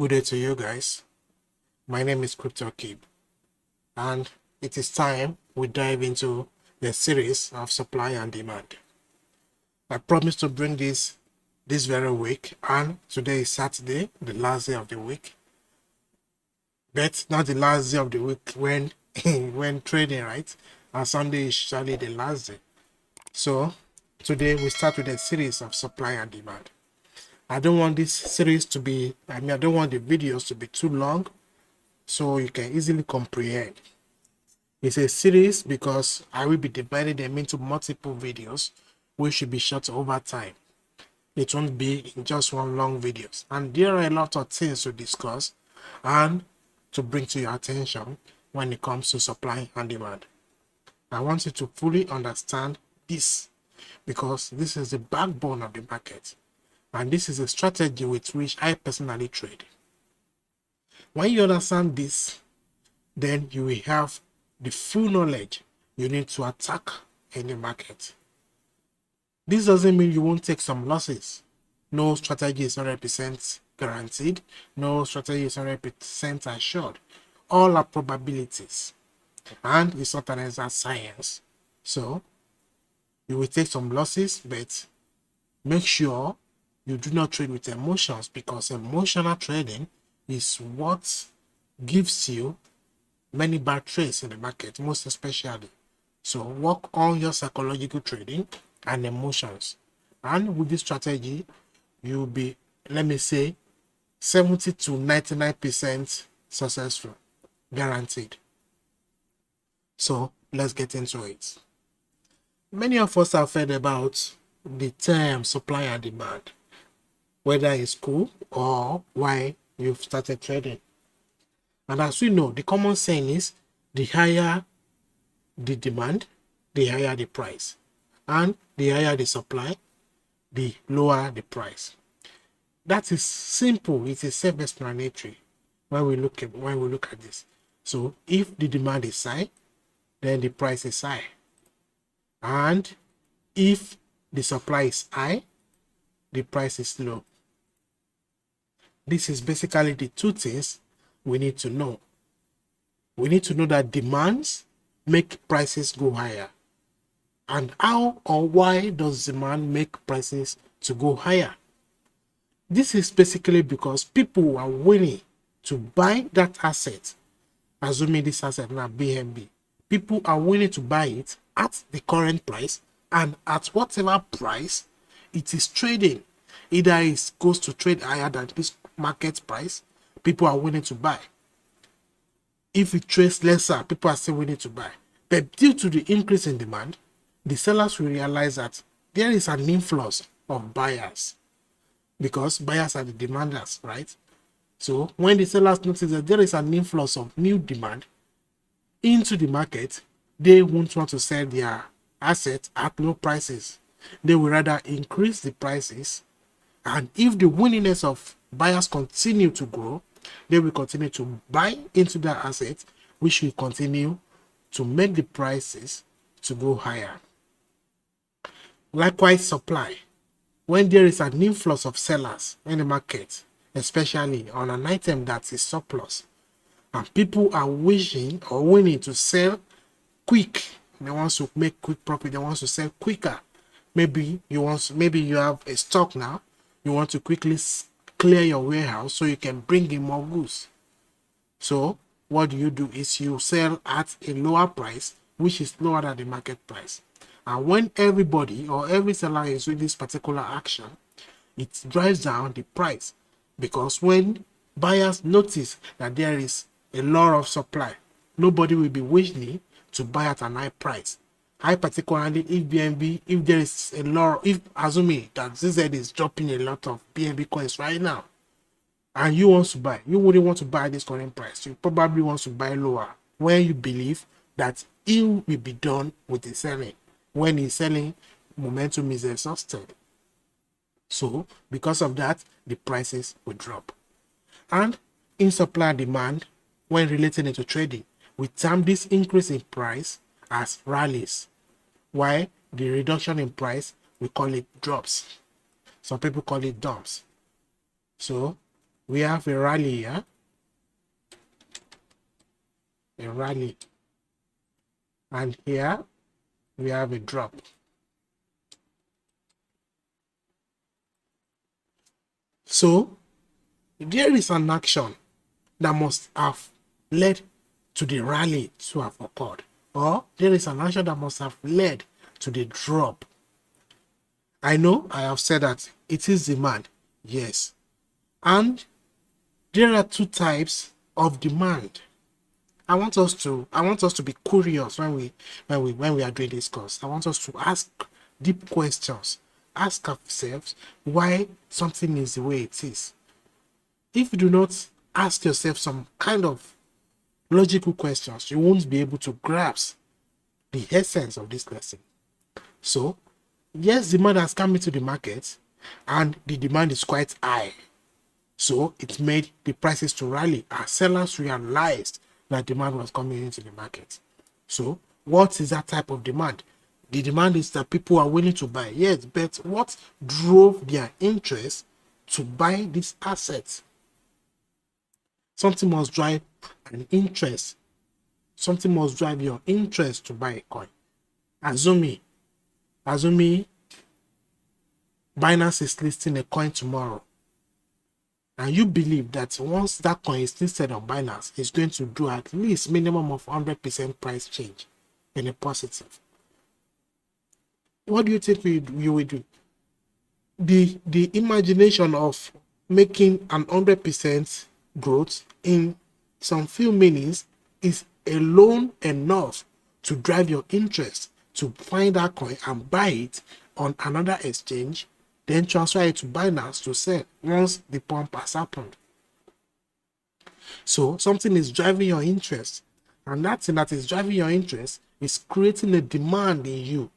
Good day to you guys. My name is Crypto Kid, and it is time we dive into the series of supply and demand. I promised to bring this very week, and today is Saturday, the last day of the week. But not the last day of the week when when trading, right? And Sunday is usually the last day. So today we start with a series of supply and demand. I don't want this series to be, I don't want the videos to be too long, so you can easily comprehend. It's a series because I will be dividing them into multiple videos, which should be shot over time. It won't be in just one long videos. And there are a lot of things to discuss and to bring to your attention when it comes to supply and demand. I want you to fully understand this because this is the backbone of the market. And this is a strategy with which I personally trade. When you understand this, then you will have the full knowledge you need to attack in the market. This doesn't mean you won't take some losses. No strategy is 100% guaranteed. No strategy is 100% assured. All are probabilities. And it's not an exact science. So, you will take some losses, but make sure you do not trade with emotions, because emotional trading is what gives you many bad trades in the market, most especially. So work on your psychological trading and emotions. And with this strategy, you'll be, let me say, 70 to 99% successful, guaranteed. So let's get into it. Many of us have heard about the term supply and demand, whether in school or why you've started trading. And as we know, the common saying is the higher the demand, the higher the price. And the higher the supply, the lower the price. That is simple. It is self-explanatory when we look at this. So if the demand is high, then the price is high. And if the supply is high, the price is low. This is basically the two things we need to know. We need to know that demands make prices go higher. And how or why does demand make prices to go higher? This is basically because people are willing to buy that asset, assuming this asset now BNB. People are willing to buy it at the current price and at whatever price it is trading. Either it goes to trade higher than this market price, people are willing to buy. If it trades lesser, people are still willing to buy. But due to the increase in demand, the sellers will realize that there is an influx of buyers, because buyers are the demanders, right? So when the sellers notice that there is an influx of new demand into the market, they won't want to sell their assets at low prices. They will rather increase the prices, and if the willingness of buyers continue to grow, they will continue to buy into that asset, which will continue to make the prices to go higher. Likewise, supply. When there is an influx of sellers in the market, especially on an item that is surplus, and people are wishing or willing to sell quick, they want to make quick profit, they want to sell quicker. Maybe you have a stock now, you want to quickly clear your warehouse so you can bring in more goods. So what you do is you sell at a lower price, which is lower than the market price. And when everybody or every seller is doing this particular action, it drives down the price, because when buyers notice that there is a lot of supply, nobody will be willing to buy at an high price. High, particularly if BNB, if there is a lot, if assuming that ZZ is dropping a lot of BNB coins right now, and you want to buy, you wouldn't want to buy this current price. You probably want to buy lower when you believe that it will be done with the selling. When he's selling, momentum is exhausted. So because of that, the prices will drop. And in supply and demand, when relating it to trading, we term this increase in price as rallies, while the reduction in price, we call it drops. Some people call it dumps. So we have a rally here, a rally, and here we have a drop. So there is an action that must have led to the rally to have occurred, or there is an action that must have led to the drop. I know I have said that it is demand, yes, and there are two types of demand. I want us to be curious when we are doing this course. I want us to ask deep questions, ask ourselves why something is the way it is. If you do not ask yourself some kind of logical questions, you won't be able to grasp the essence of this lesson. So, yes, demand has come into the market and the demand is quite high. So it made the prices to rally as sellers realized that demand was coming into the market. So what is that type of demand? The demand is that people are willing to buy. Yes, but what drove their interest to buy these assets? Something must drive an interest. Something must drive your interest to buy a coin. Azumi, Binance is listing a coin tomorrow. And you believe that once that coin is listed on Binance, it's going to do at least minimum of 100% price change in a positive. What do you think you will do? The imagination of making an 100% growth in some few minutes is alone enough to drive your interest to find that coin and buy it on another exchange, then transfer it to Binance to sell once the pump has happened. So something is driving your interest, and that thing that is driving your interest is creating a demand in you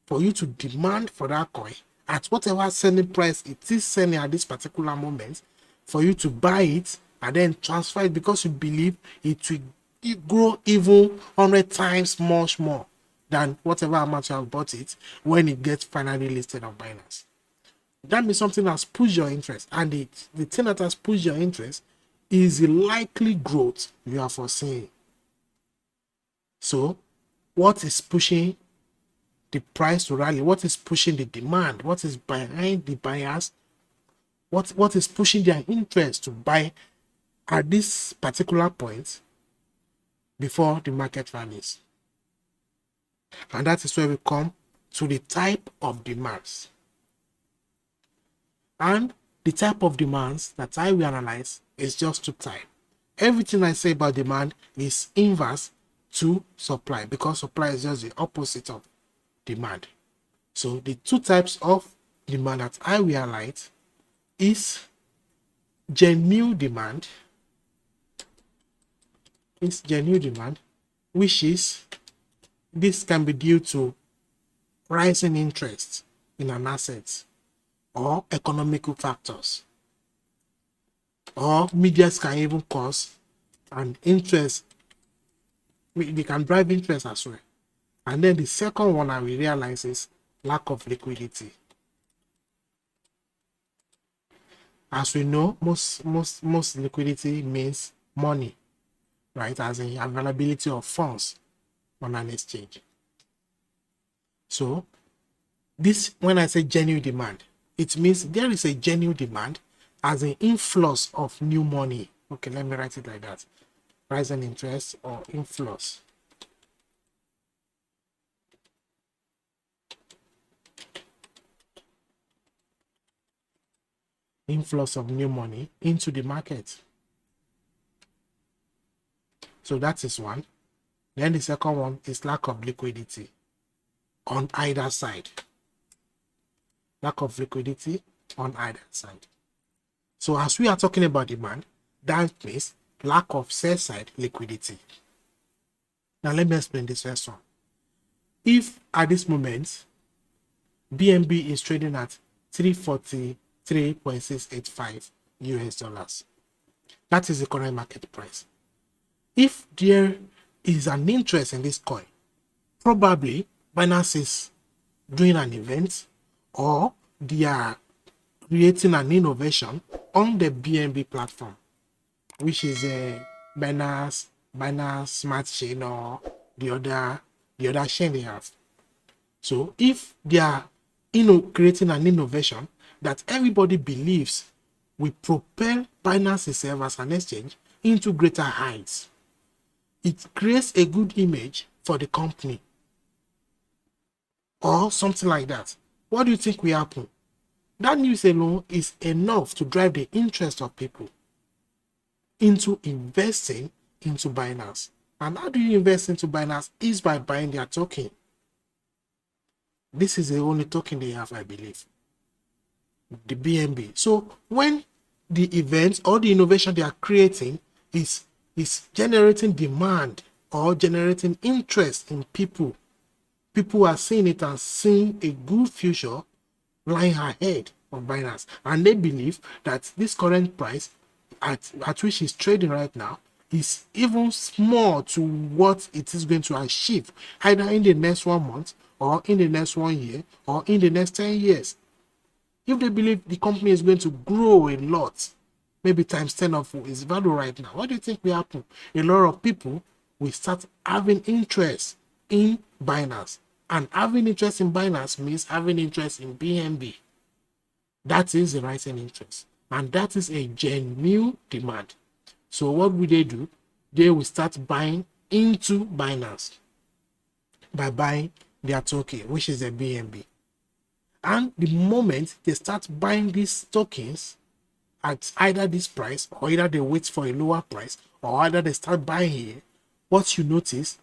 for you to demand for that coin at whatever selling price it is selling at this particular moment, for you to buy it and then transfer it because you believe it will grow even 100 times much more than whatever amount you have bought it when it gets finally listed on Binance. That means something has pushed your interest, and the thing that has pushed your interest is the likely growth you are foreseeing. So what is pushing the price to rally? What is pushing the demand? What is behind the buyers? What is pushing their interest to buy at this particular point before the market rallies? And that is where we come to the type of demands. And the type of demands that I will analyze is just two types. Everything I say about demand is inverse to supply, because supply is just the opposite of demand. So the two types of demand that I will highlight is genuine demand. It's genuine demand, which is this can be due to rising interest in an asset, or economical factors, or medias can even cause an interest. They can drive interest as well. And then the second one I will realize is lack of liquidity. As we know, most liquidity means money, right? As in availability of funds on an exchange. So this, when I say genuine demand, it means there is a genuine demand as an influx of new money. Okay, let me write it like that. Rising interest or influx. Influx of new money into the market. So that is one. Then the second one is lack of liquidity on either side. Lack of liquidity on either side. So as we are talking about demand, that means lack of sell side liquidity. Now let me explain this first one. If at this moment BNB is trading at 343.685 US dollars, that is the current market price. If there is an interest in this coin, probably Binance is doing an event, or they are creating an innovation on the BNB platform, which is a Binance Smart Chain or the other chain they have. So if they are creating an innovation that everybody believes will propel Binance itself as an exchange into greater heights, it creates a good image for the company or something like that. What do you think will happen? That news alone is enough to drive the interest of people into investing into Binance. And how do you invest into Binance? Is by buying their token. This is the only token they have, I believe, the BNB. So when the events or the innovation they are creating is generating demand or generating interest in people, people are seeing it and seeing a good future lying ahead of Binance, and they believe that this current price at which it's trading right now is even small to what it is going to achieve either in the next 1 month or in the next 1 year or in the next 10 years. If they believe the company is going to grow a lot, maybe times 10 of its value right now, what do you think will happen? A lot of people will start having interest in Binance. And having interest in Binance means having interest in BNB. That is the rising interest. And that is a genuine demand. So what will they do? They will start buying into Binance by buying their token, which is a BNB. And the moment they start buying these tokens at either this price or either they wait for a lower price or either they start buying here, what you notice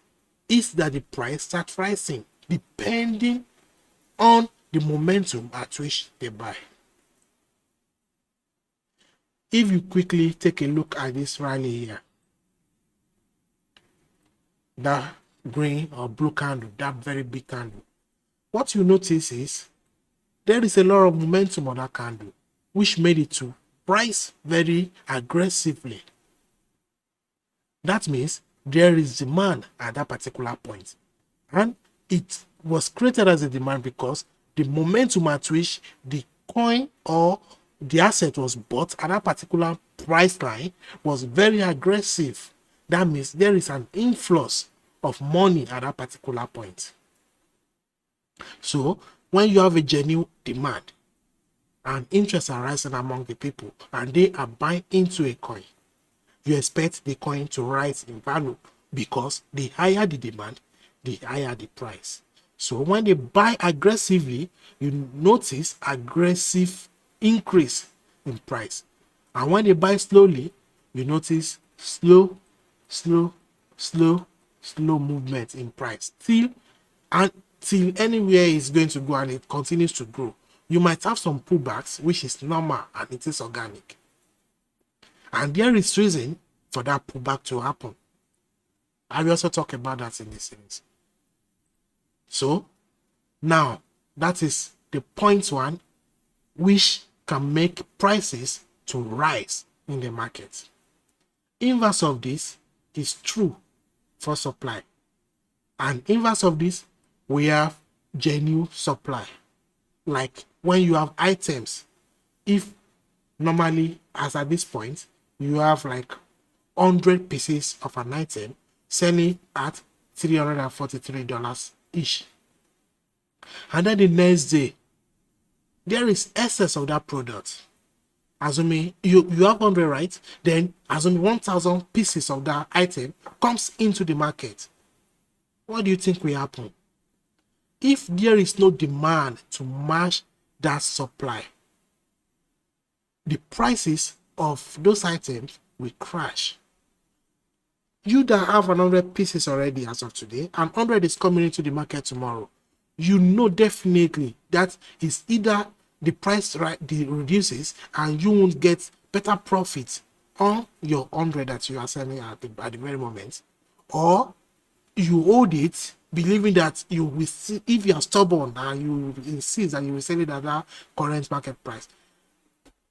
is that the price starts rising depending on the momentum at which they buy. If you quickly take a look at this rally here, that green or blue candle, that very big candle, what you notice is there is a lot of momentum on that candle, which made it to price very aggressively. That means there is demand at that particular point. And it was created as a demand because the momentum at which the coin or the asset was bought at that particular price line was very aggressive. That means there is an influx of money at that particular point. So when you have a genuine demand and interest are rising among the people and they are buying into a coin, you expect the coin to rise in value because the higher the demand, the higher the price. So when they buy aggressively, you notice aggressive increase in price. And when they buy slowly, you notice slow movement in price till anywhere it's going to go and it continues to grow. You might have some pullbacks, which is normal and it is organic. And there is reason for that pullback to happen. I will also talk about that in this series. So now that is the point one, which can make prices to rise in the market. Inverse of this is true for supply. And inverse of this, we have genuine supply. Like when you have items, if normally as at this point, you have like 100 pieces of an item selling at $343 each. And then the next day, there is excess of that product. Assuming you have 100, right? Then assuming 1,000 pieces of that item comes into the market. What do you think will happen? If there is no demand to match that supply, the prices of those items will crash. You that have 100 pieces already as of today, and 100 is coming into the market tomorrow, you know definitely that is either the price reduces and you won't get better profit on your 100 that you are selling at the very moment, or you hold it believing that you will see, if you are stubborn and you insist that you will sell it at that current market price.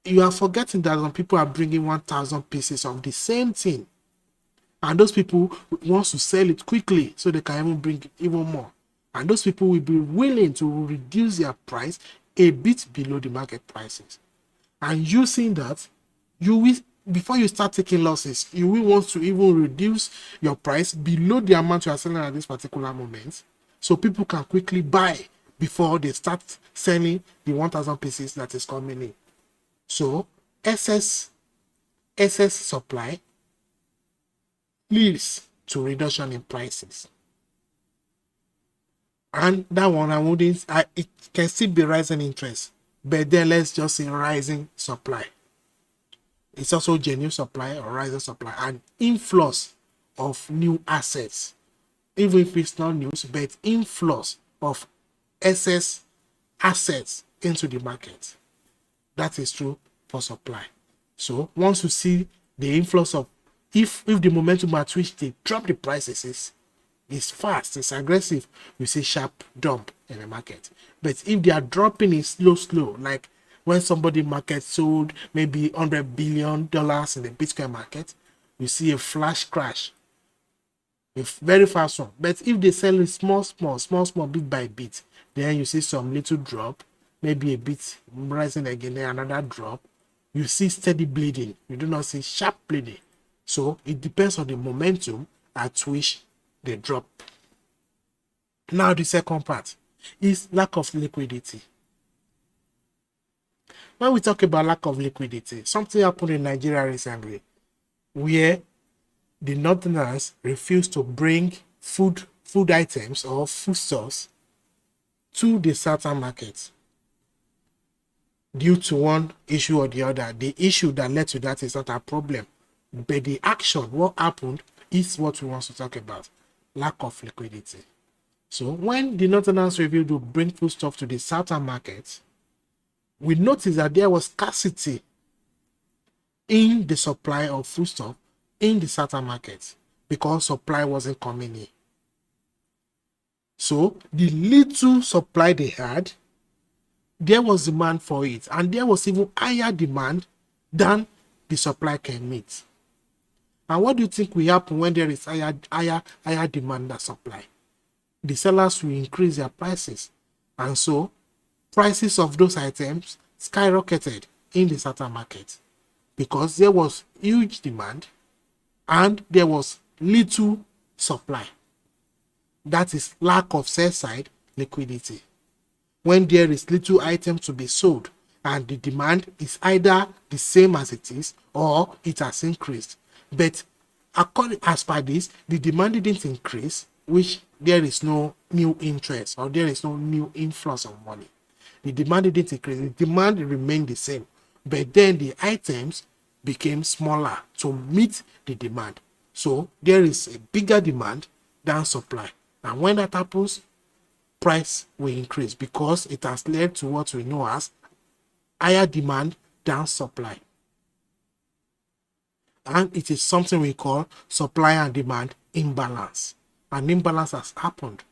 You are forgetting that some people are bringing 1,000 pieces of the same thing, and those people want to sell it quickly so they can even bring even more, and those people will be willing to reduce their price a bit below the market prices. And you seeing that, you will, before you start taking losses, you will want to even reduce your price below the amount you are selling at this particular moment, so people can quickly buy before they start selling the 1,000 pieces that is coming in. So excess supply leads to reduction in prices. And that one, it can still be rising interest, but then let's just say rising supply. It's also genuine supply or rising supply and influx of new assets, even if it's not news, but influx of excess assets into the market. That is true for supply. So once you see the influx of, if the momentum at which they drop the prices is fast, it's aggressive, you see sharp dump in the market. But if they are dropping it slow, like when somebody market sold maybe $100 billion in the Bitcoin market, you see a flash crash, a very fast one. But if they sell it small, bit by bit, then you see some little drop, maybe a bit rising again, then another drop. You see steady bleeding. You do not see sharp bleeding. So it depends on the momentum at which they drop. Now the second part is lack of liquidity. When we talk about lack of liquidity, something happened in Nigeria recently where the northerners refused to bring food items or foodstuffs to the southern market due to one issue or the other. The issue that led to that is not a problem, but the action, what happened, is what we want to talk about. Lack of liquidity. So when the northerners refused to bring foodstuff to the southern market, we noticed that there was scarcity in the supply of foodstuff in the southern market because supply wasn't coming in. So the little supply they had, there was demand for it, and there was even higher demand than the supply can meet. And what do you think will happen when there is higher demand than supply? The sellers will increase their prices, and so prices of those items skyrocketed in the southern market because there was huge demand and there was little supply. That is lack of sell side liquidity. When there is little item to be sold and the demand is either the same as it is or it has increased, but as per this, the demand didn't increase, which there is no new interest or there is no new influx of money. The demand didn't increase, the demand remained the same, but then the items became smaller to meet the demand. So there is a bigger demand than supply. And when that happens, price will increase because it has led to what we know as higher demand than supply. And it is something we call supply and demand imbalance. An imbalance has happened.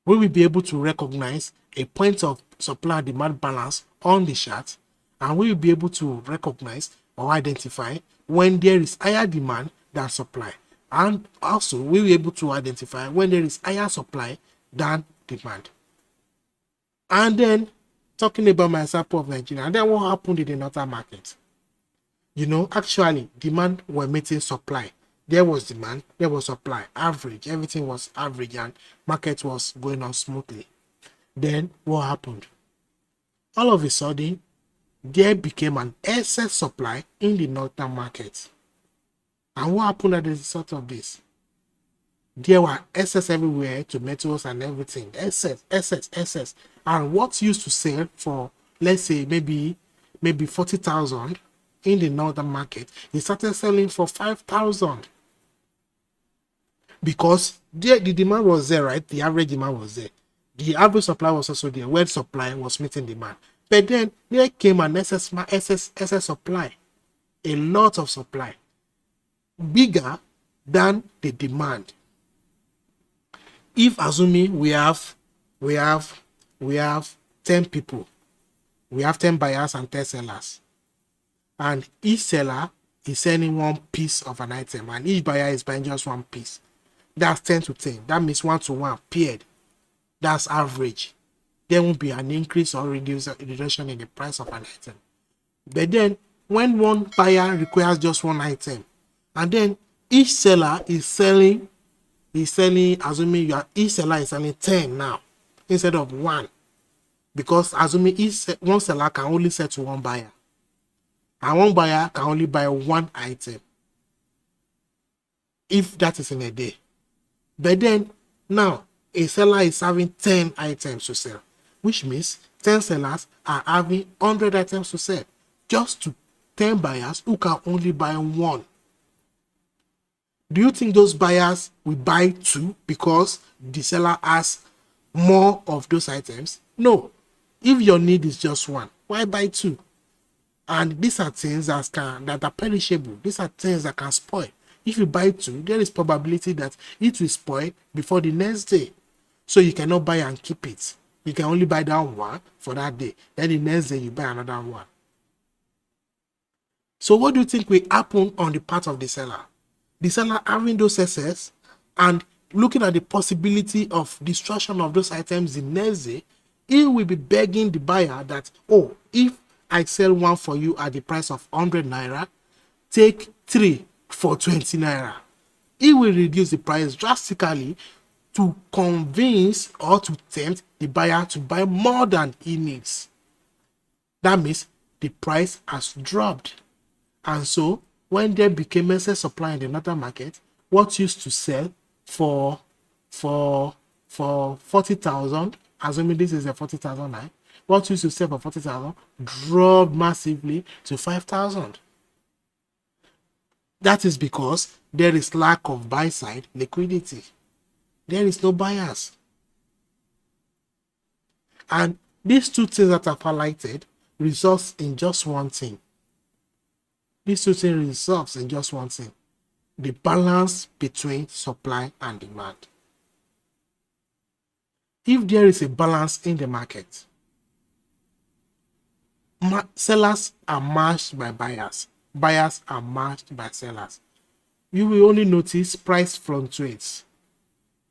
We will be able to recognize a point of supply and demand balance on the chart, and we will be able to recognize or identify when there is higher demand than supply. And also, we will be able to identify when there is higher supply than demand. And then, talking about my example of Nigeria, and then what happened in the northern market? Actually, demand were meeting supply. There was demand, there was supply, average, everything was average, and market was going on smoothly. Then, what happened? All of a sudden, there became an excess supply in the northern market. And what happened as a result of this? There were excess everywhere, tomatoes and everything. Excess. And what used to sell for, let's say, maybe 40,000 in the northern market, it started selling for 5,000. Because the demand was there, right? The average demand was there. The average supply was also there, where supply was meeting demand. But then there came an excess supply. A lot of supply. Bigger than the demand. If assuming we have 10 people, we have 10 buyers and 10 sellers, and each seller is selling one piece of an item, and each buyer is buying just one piece. That's 10 to 10. That means 1 to 1 paired. That's average. There won't be an increase or reduction in the price of an item. But then when one buyer requires just one item, and then each seller is selling, assuming each seller is selling 10 now instead of 1, because assuming one seller can only sell to one buyer, and one buyer can only buy one item if that is in a day. But then now a seller is having 10 items to sell, which means 10 sellers are having 100 items to sell, just to 10 buyers who can only buy one. Do you think those buyers will buy 2 because the seller has more of those items? No. If your need is just 1, why buy 2? And these are things that are perishable. These are things that can spoil. If you buy 2, there is probability that it will spoil before the next day. So you cannot buy and keep it. You can only buy that one for that day. Then the next day you buy another one. So what do you think will happen on the part of the seller? The seller having those excess and looking at the possibility of destruction of those items the next day, he will be begging the buyer that, oh, if I sell one for you at the price of 100 naira, take 3 for 20 naira. He will reduce the price drastically to convince or to tempt the buyer to buy more than he needs. That means the price has dropped. And so when there became excess supply in the northern market, what used to sell for 40,000, assuming this is a 40,000 line, what used to sell for 40,000 dropped massively to 5,000. That is because there is lack of buy side liquidity. There is no buyers. And these two things that I've highlighted results in just one thing. These two things results in just one thing: the balance between supply and demand. If there is a balance in the market, sellers are matched by buyers, buyers are matched by sellers, you will only notice price fluctuates.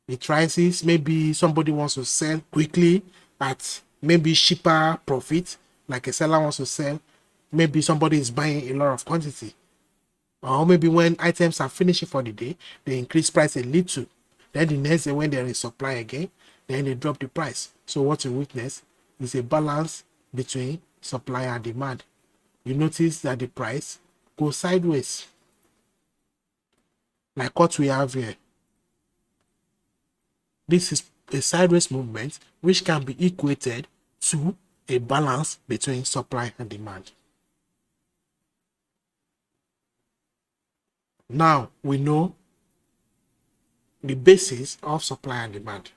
It rises, maybe somebody wants to sell quickly at maybe cheaper profit, like a seller wants to sell, maybe somebody is buying a lot of quantity. Or maybe when items are finishing for the day, they increase price a little. Then the next day when there is supply again, then they drop the price. So what you witness is a balance between supply and demand. You notice that the price goes sideways, like what we have here. This is a sideways movement which can be equated to a balance between supply and demand. Now we know the basis of supply and demand,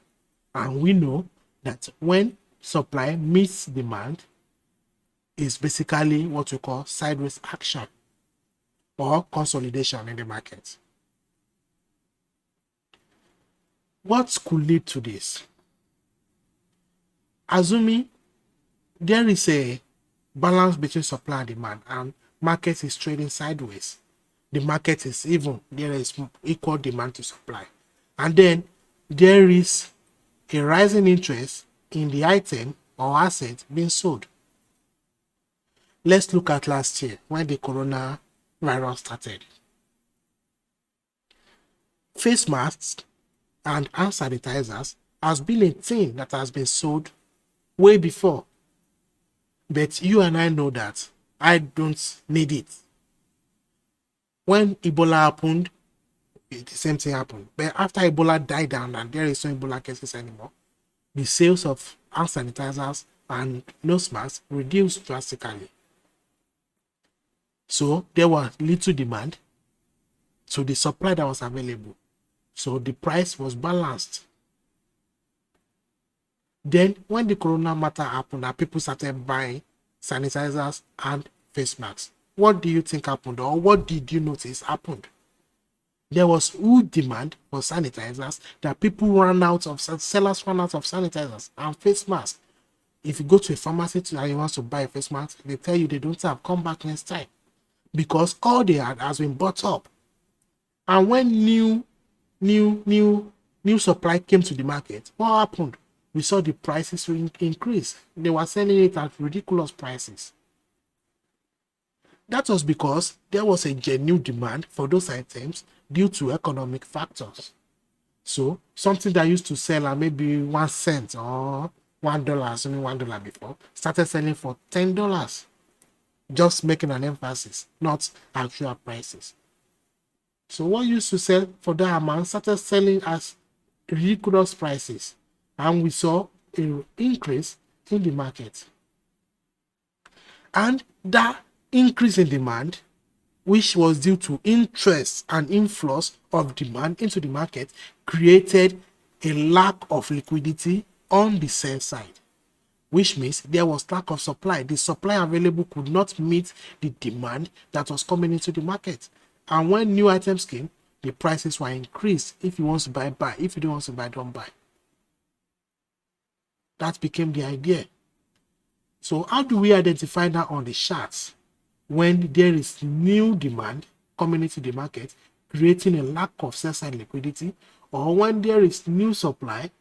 and we know that when supply meets demand is basically what we call sideways action or consolidation in the market. What could lead to this? Assuming there is a balance between supply and demand and market is trading sideways, the market is even, there is equal demand to supply, and then there is a rising interest in the item or asset being sold. Let's look at last year when the coronavirus started. Face masks and hand sanitizers has been a thing that has been sold way before, but you and I know that I don't need it. When Ebola happened, the same thing happened. But after Ebola died down and there is no Ebola cases anymore, the sales of hand sanitizers and nose masks reduced drastically. So there was little demand to the supply that was available. So the price was balanced. Then when the corona matter happened and people started buying sanitizers and face masks, what do you think happened, or what did you notice happened? There was huge demand for sanitizers that people sellers ran out of sanitizers and face masks. If you go to a pharmacy and you want to buy a face mask, they tell you they don't have, come back next time, because all they had has been bought up. And when new supply came to the market, what happened? We saw the prices increase. They were selling it at ridiculous prices. That was because there was a genuine demand for those items due to economic factors. So something that used to sell at maybe 1 cent or $1, only $1 before, started selling for $10. Just making an emphasis, not actual prices. So what used to sell for that amount started selling as ridiculous prices, and we saw an increase in the market. And that increase in demand, which was due to interest and influx of demand into the market, created a lack of liquidity on the sell side, which means there was lack of supply. The supply available could not meet the demand that was coming into the market. And when new items came, the prices were increased. If you want to buy, buy. If you don't want to buy, don't buy. That became the idea. So how do we identify that on the charts? When there is new demand coming into the market, creating a lack of sell-side liquidity, or when there is new supply,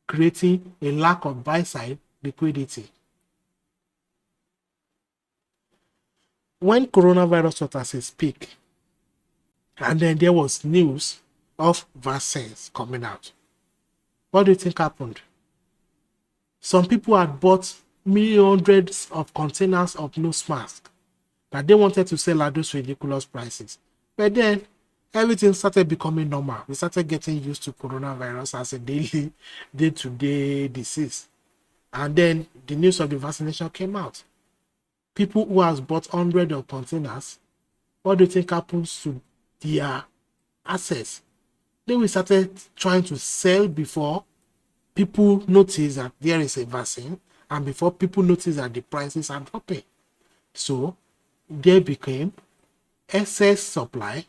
creating a lack of buy-side liquidity. When coronavirus was at its peak, and then there was news of vaccines coming out, what do you think happened? Some people had bought hundreds of containers of nose masks that they wanted to sell at those ridiculous prices. But then everything started becoming normal. We started getting used to coronavirus as a daily, day-to-day disease. And then the news of the vaccination came out. People who has bought hundreds of containers, what do you think happens to their assets? Then we started trying to sell before people notice that there is a vaccine, and before people notice that the prices are dropping. So there became excess supply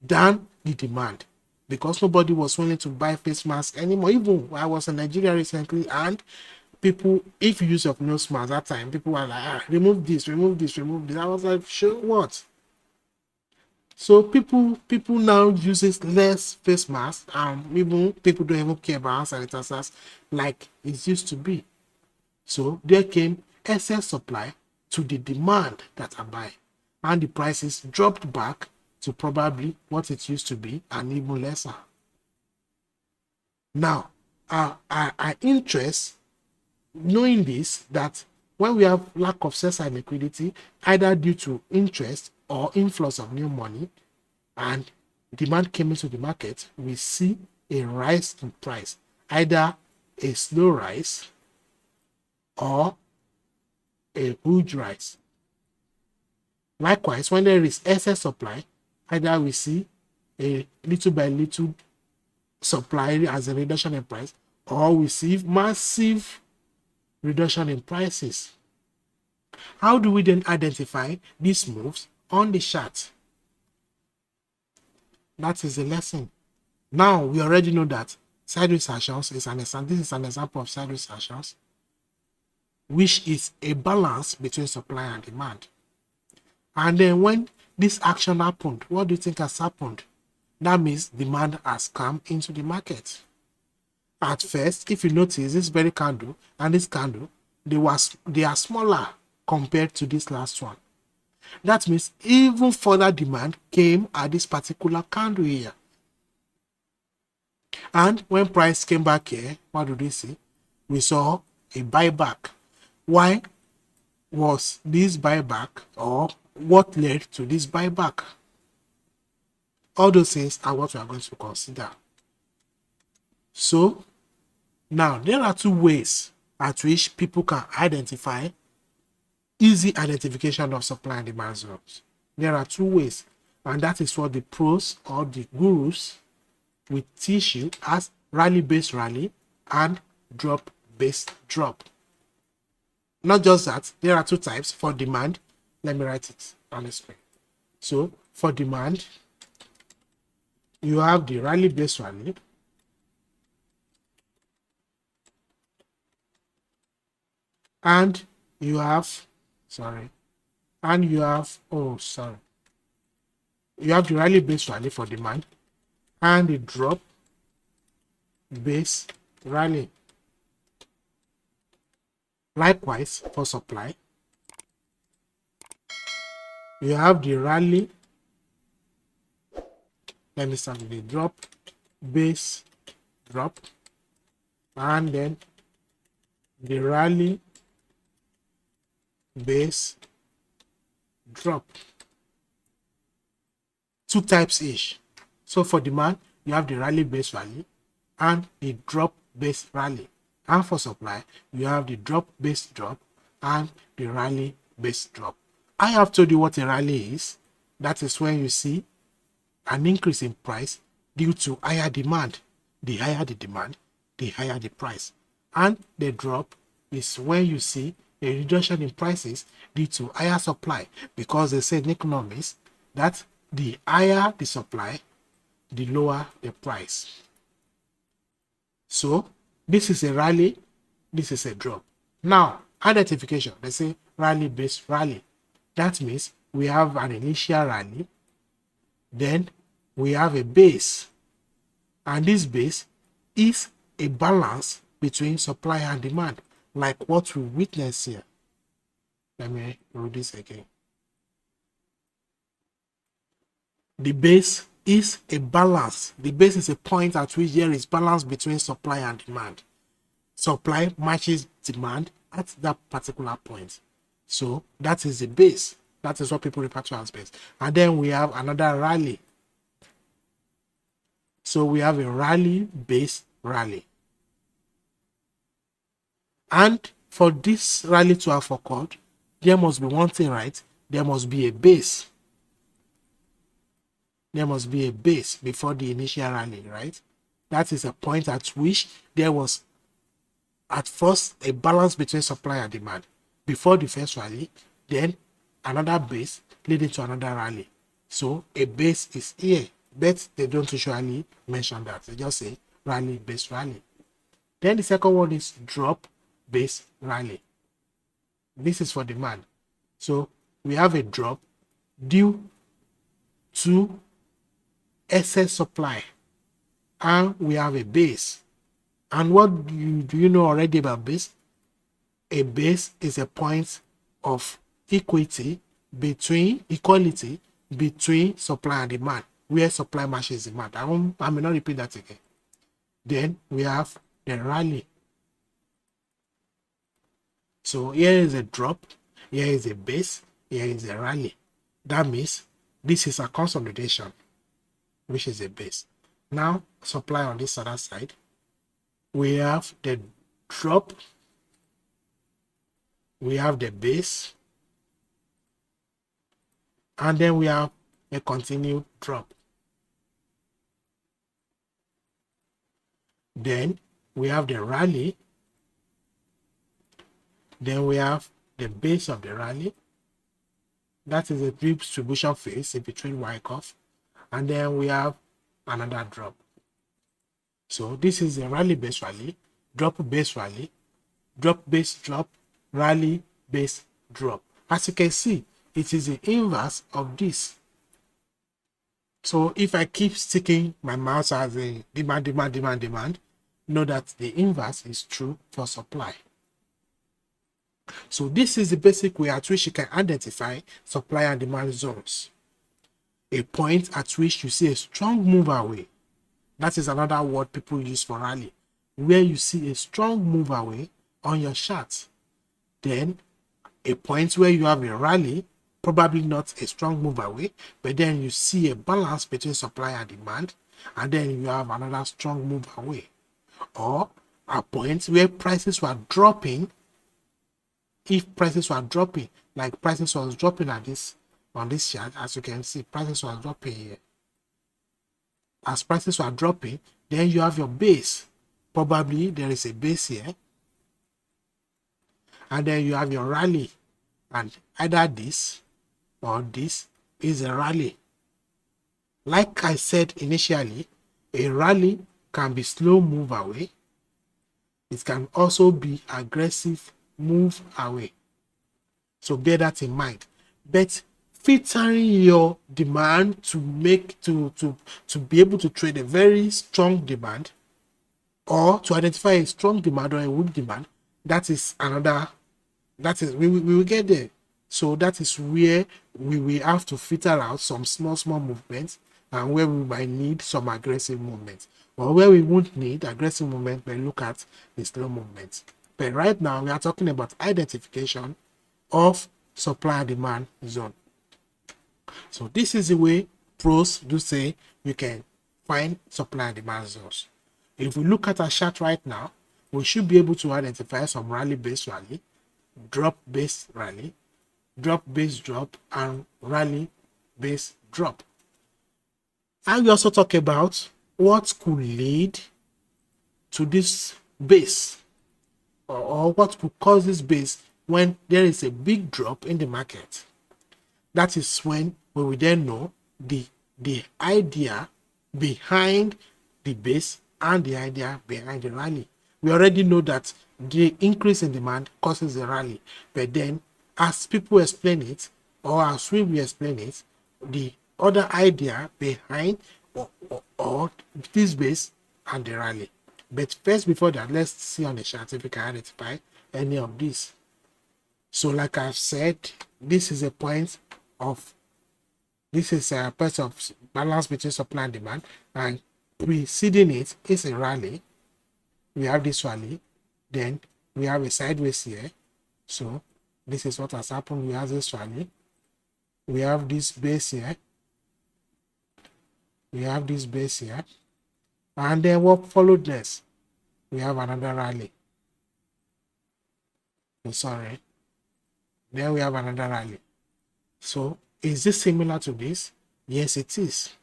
than the demand, because nobody was willing to buy face masks anymore. Even I was in Nigeria recently, and people, if you use your nose mask that time, people were like, remove this, remove this, remove this. I was like, sure, what? So people now uses less face masks, and even people don't even care about hand sanitizers like it used to be. So there came excess supply to the demand that are buying, and the prices dropped back to probably what it used to be and even lesser. Now, our interest, knowing this, that when we have lack of sell-side liquidity, either due to interest or influx of new money, and demand came into the market, we see a rise in price, either a slow rise or a huge rise. Likewise, when there is excess supply, either we see a little by little supply as a reduction in price, or we see massive reduction in prices. How do we then identify these moves on the chart? That is the lesson. Now we already know that sideways actions is an example. This is an example of sideways actions, which is a balance between supply and demand. And then when this action happened, what do you think has happened? That means demand has come into the market. At first, if you notice this very candle and this candle, they are smaller compared to this last one. That means even further demand came at this particular candle here. And when price came back here, what did we see? We saw a buyback. Why was this buyback, or what led to this buyback? All those things are what we are going to consider. So now there are two ways at which people can identify easy identification of supply and demand zones. There are two ways, and that is what the pros or the gurus will teach you as rally-based rally and drop-based drop. Not just that, there are two types for demand. Let me write it on the screen. So for demand, you have the rally-based rally, and you have, you have the rally-based rally for demand and the drop-based rally. Likewise, for supply, You have the rally. Let me start with the drop, base, drop, and then the rally, base, drop. Two types each. So for demand, you have the rally base rally and the drop base rally. And for supply, you have the drop base drop and the rally base drop. I have told you what a rally is. That is when you see an increase in price due to higher demand. The higher the demand, the higher the price. And the drop is when you see a reduction in prices due to higher supply, because they say in economics that the higher the supply, the lower the price. So this is a rally, this is a drop. Now, identification, they say rally based rally. That means we have an initial rally, then we have a base, and this base is a balance between supply and demand, like what we witness here. Let me read this again. The base is a balance. The base is a point at which there is balance between supply and demand. Supply matches demand at that particular point. So that is the base. That is what people refer to as base. And then we have another rally. So we have a rally, base, rally. And for this rally to have occurred, there must be one thing, right? There must be a base. There must be a base before the initial rally, right? That is a point at which there was at first a balance between supply and demand before the first rally, then another base leading to another rally. So a base is here, but they don't usually mention that. They just say rally, base, rally. Then the second one is drop, base, rally. This is for demand. So we have a drop due to excess supply, and we have a base. And what do you know already about base? A base is a point of equality between supply and demand, where supply matches demand. I may not repeat that again. Then we have the rally. So here is a drop, here is a base, here is a rally. That means this is a consolidation, which is a base. Now supply on this other side, we have the drop, we have the base, and then we have a continued drop. Then we have the rally, then we have the base of the rally. That is a distribution phase in between Wyckoff, and then we have another drop. So this is a rally base rally, drop base rally, drop base drop, rally base drop. As you can see, it is the inverse of this. So if I keep sticking my mouse as a demand, demand, demand, demand, know that the inverse is true for supply. So this is the basic way at which you can identify supply and demand zones. A point at which you see a strong move away. That is another word people use for rally, where you see a strong move away on your chart. Then a point where you have a rally, probably not a strong move away, but then you see a balance between supply and demand, and then you have another strong move away. Or a point where prices were dropping. If prices were dropping, like prices was dropping at this on this chart, as you can see, prices were dropping here. As prices were dropping, then you have your base. Probably there is a base here, and then you have your rally, and either this or this is a rally. Like I said initially, a rally can be slow move away. It can also be aggressive move away. So bear that in mind. But filtering your demand to be able to trade a very strong demand, or to identify a strong demand or a weak demand, that is another, we will get there. So that is where we will have to filter out some small movements, and where we might need some aggressive movements, or where we won't need aggressive movement but look at the slow movements. But right now we are talking about identification of supply and demand zone. So this is the way pros do say you can find supply and demand zones. If we look at our chart right now, we should be able to identify some rally-based rally, drop-based rally, drop-based drop, and rally-based drop. And we also talk about what could lead to this base, or what could cause this base when there is a big drop in the market. That is when we will then know the idea behind the base and the idea behind the rally. We already know that the increase in demand causes a rally, but then as people explain it, or as we will explain it, the other idea behind or this base and the rally. But first, before that, let's see on the chart if we can identify any of these. So like I've said, this is a point of balance between supply and demand, and preceding it is a rally. We have this rally, then we have a sideways here. So this is what has happened. We have this rally, we have this base here, we have this base here, and then what followed next? We have another rally. Sorry. Then we have another rally. So is this similar to this? Yes, it is.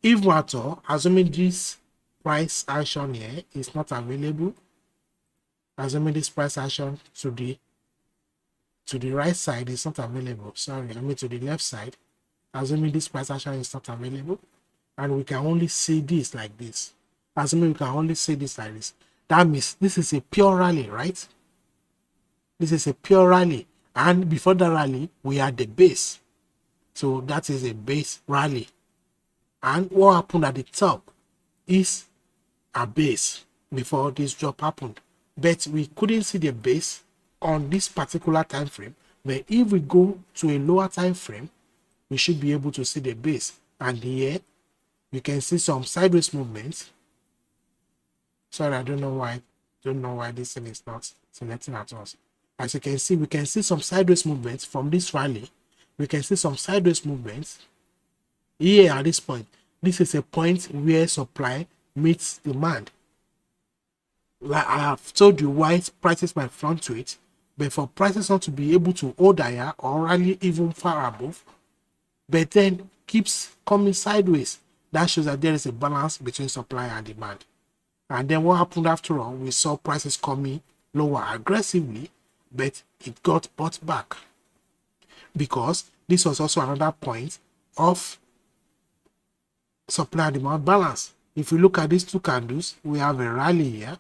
If at all, assuming this price action here is not available, assuming this price action to the right side is not available, sorry, I mean to the left side, assuming this price action is not available, and we can only see this like this, assuming we can only see this like this, that means this is a pure rally, right? This is a pure rally, and before the rally we had the base, so that is a base rally, and what happened at the top is a base before this drop happened, but we couldn't see the base on this particular time frame. But if we go to a lower time frame, we should be able to see the base, and here we can see some sideways movements. Sorry, I don't know why this thing is not selecting at us. As you can see, we can see some sideways movements from this rally. We can see some sideways movements here at this point. This is a point where supply meets demand. Like I have told you why prices might fluctuate, but for prices not to be able to hold higher or rally even far above, but then keeps coming sideways, that shows that there is a balance between supply and demand. And then what happened after all? We saw prices coming lower aggressively, but it got bought back, because this was also another point of supply and demand balance. If we look at these two candles, we have a rally here,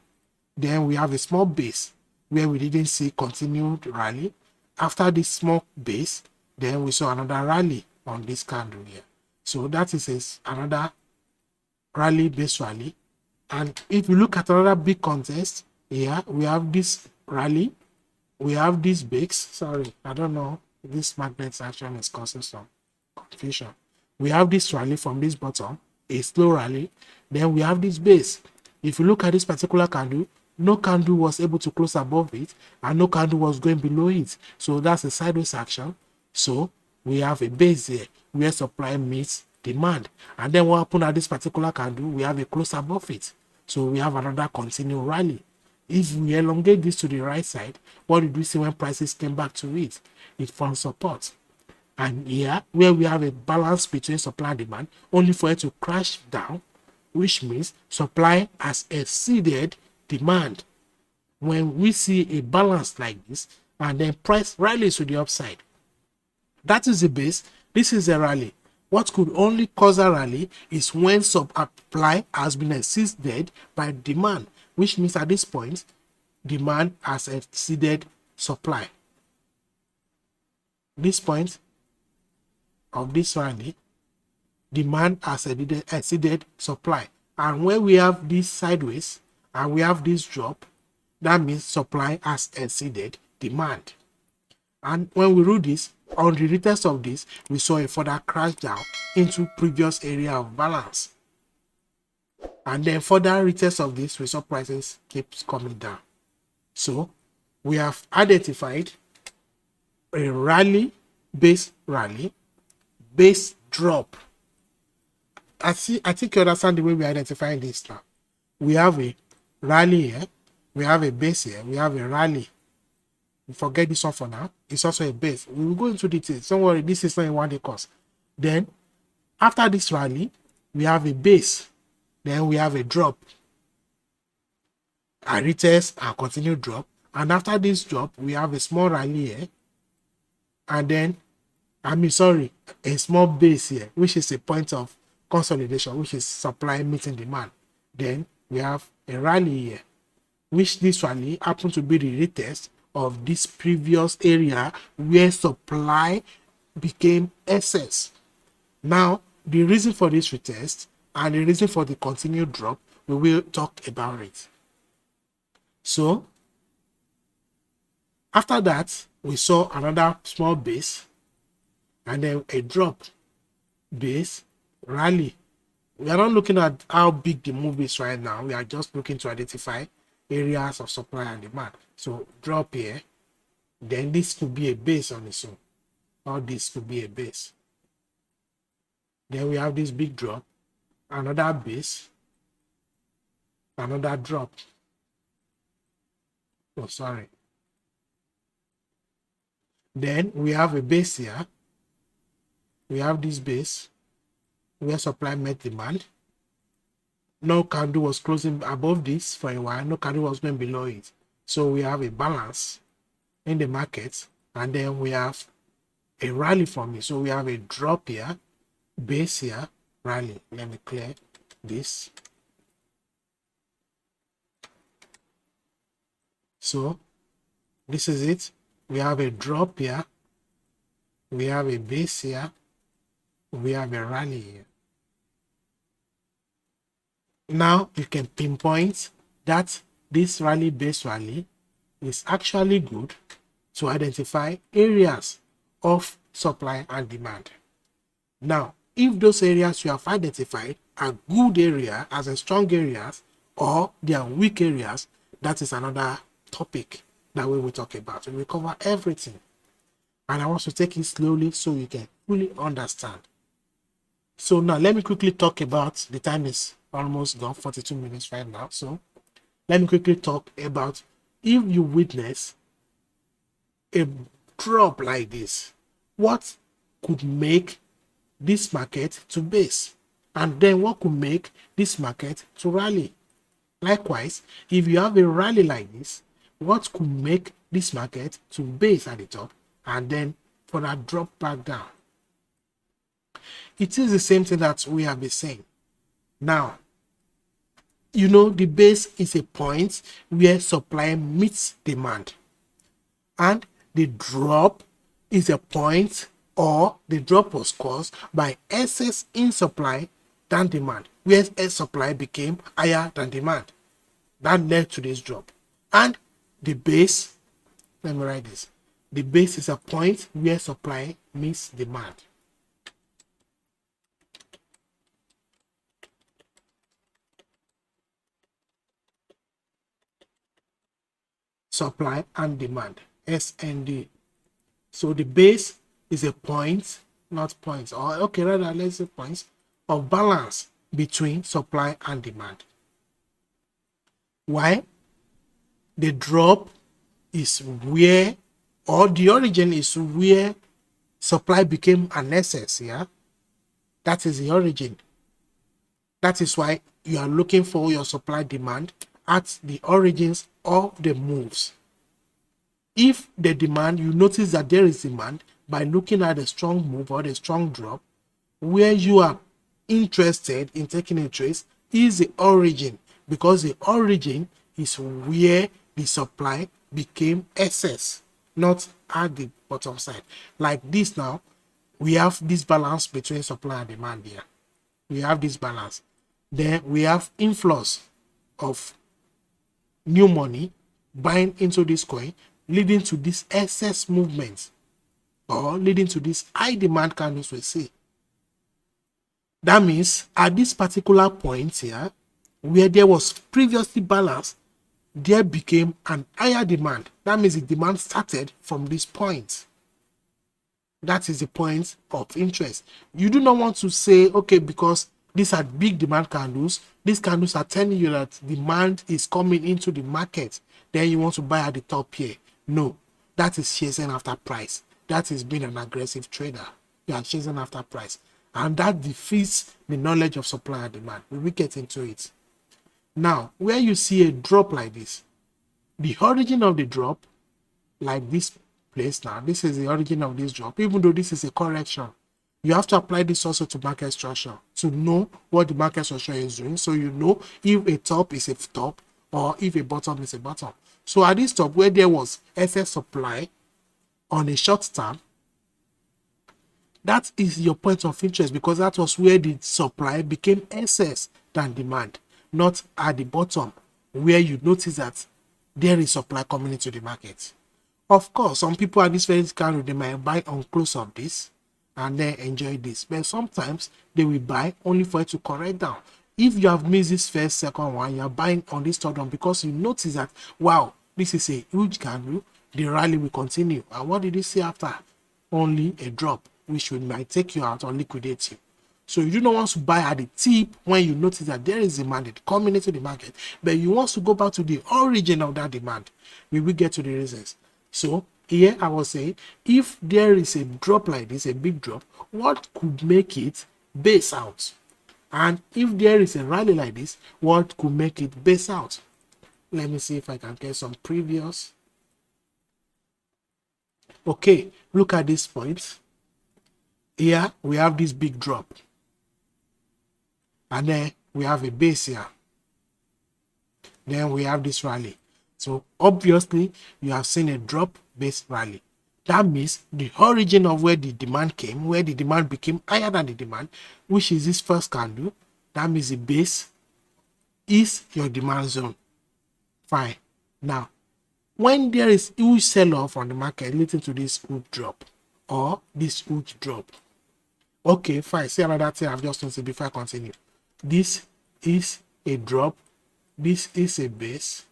then we have a small base where we didn't see continued rally. After this small base, then we saw another rally on this candle here. So that is another rally, base rally. And if you look at another big contest here, we have this rally, we have this base. Sorry, I don't know, this magnet action is causing some confusion. We have this rally from this bottom, a slow rally, then we have this base. If you look at this particular candle, no candle was able to close above it, and no candle was going below it, so that's a sideways action. So we have a base here where supply meets demand, and then what happened at this particular candle? We have a close above it, so we have another continued rally. If we elongate this to the right side, what did we see when prices came back to it? It found support. And here, where we have a balance between supply and demand, only for it to crash down, which means supply has exceeded demand. When we see a balance like this, and then price rallies to the upside, that is the base. This is a rally. What could only cause a rally is when supply has been exceeded by demand, which means at this point, demand has exceeded supply. This point of this rally, demand has exceeded supply. And when we have this sideways and we have this drop, that means supply has exceeded demand. And when we rule this, on the retest of this, we saw a further crash down into previous area of balance. And then further retest of this, we saw prices keeps coming down. So we have identified a rally, base drop. I think you understand the way we're identifying this now. We have a rally here, we have a base here, we have a rally. Forget this one for now. It's also a base. We will go into details. Don't worry, this is not a one-day course. Then, after this rally, we have a base. Then we have a drop. A retest and continued drop. And after this drop, we have a small rally here. And then, a small base here, which is a point of consolidation, which is supply meeting demand. Then we have a rally here, which this rally happened to be the retest of this previous area where supply became excess. Now, the reason for this retest and the reason for the continued drop, we will talk about it. So, after that, we saw another small base and then a drop, base, rally. We are not looking at how big the move is right now. We are just looking to identify areas of supply and demand. So drop here, then this could be a base on its own, or this could be a base. Then we have this big drop, another base, another drop. Oh, sorry. Then we have a base here. We have this base where supply met demand. No candle was closing above this for a while. No candle was going below it. So we have a balance in the market, and then we have a rally from it. So we have a drop here, base here, rally. Let me clear this. So this is it. We have a drop here. We have a base here. We have a rally here. Now you can pinpoint that this rally base rally is actually good to identify areas of supply and demand. Now, if those areas you have identified are good areas, as in strong areas, or they are weak areas, that is another topic that we will talk about. We will cover everything. And I want to take it slowly so you can fully understand. So now let me quickly talk about, the time is almost gone, 42 minutes right now. So let me quickly talk about, if you witness a drop like this, what could make this market to base? And then what could make this market to rally? Likewise, if you have a rally like this, what could make this market to base at the top and then for that drop back down? It is the same thing that we have been saying. Now, you know, the base is a point where supply meets demand. And the drop is a point, or the drop was caused by excess in supply than demand, where supply became higher than demand. That led to this drop. And the base, let me write this. The base is a point where supply meets demand. Supply and demand, SND. So the base is a point, not points, or okay, rather let's say points of balance between supply and demand. Why? The drop is where, or the origin is where supply became an excess, yeah? That is the origin. That is why you are looking for your supply demand at the origins of the moves. If the demand, you notice that there is demand by looking at the strong move or the strong drop, where you are interested in taking a trade is the origin, because the origin is where the supply became excess, not at the bottom side. Like this now, we have this balance between supply and demand here. We have this balance. Then we have inflows of new money buying into this coin, leading to this excess movement or leading to this high demand candles we see. That means at this particular point here, where there was previously balance, there became an higher demand. That means the demand started from this point. That is the point of interest. You do not want to say, okay, because these are big demand candles, these candles are telling you that demand is coming into the market, then you want to buy at the top here. No, that is chasing after price. That is being an aggressive trader. You are chasing after price. And that defeats the knowledge of supply and demand. We will get into it. Now, where you see a drop like this, the origin of the drop, like this place now, this is the origin of this drop, even though this is a correction. You have to apply this also to market structure to know what the market structure is doing. So you know if a top is a top or if a bottom is a bottom. So at this top where there was excess supply on a short term, that is your point of interest because that was where the supply became excess than demand, not at the bottom where you notice that there is supply coming into the market. Of course, some people at this very candle, they might buy on close of this and then enjoy this. But sometimes they will buy only for it to correct down. If you have missed this first, second one, you are buying on this third one because you notice that, wow, this is a huge candle, the rally will continue. And what did you see after? Only a drop, which might take you out or liquidate you. So you do not want to buy at the tip when you notice that there is demand coming into the market, but you want to go back to the origin of that demand. We will get to the reasons. So here I was saying, if there is a drop like this, a big drop, what could make it base out? And if there is a rally like this, what could make it base out? Let me see if I can get some previous. Okay, look at this point. Here we have this big drop. And then we have a base here. Then we have this rally. So obviously you have seen a drop base rally. That means the origin of where the demand came, where the demand became higher than the demand, which is this first candle. That means the base is your demand zone. Fine. Now, when there is huge sell-off on the market leading to this huge drop or this huge drop. Okay, fine. See another thing I've just noticed before I continue. This is a drop. This is a base.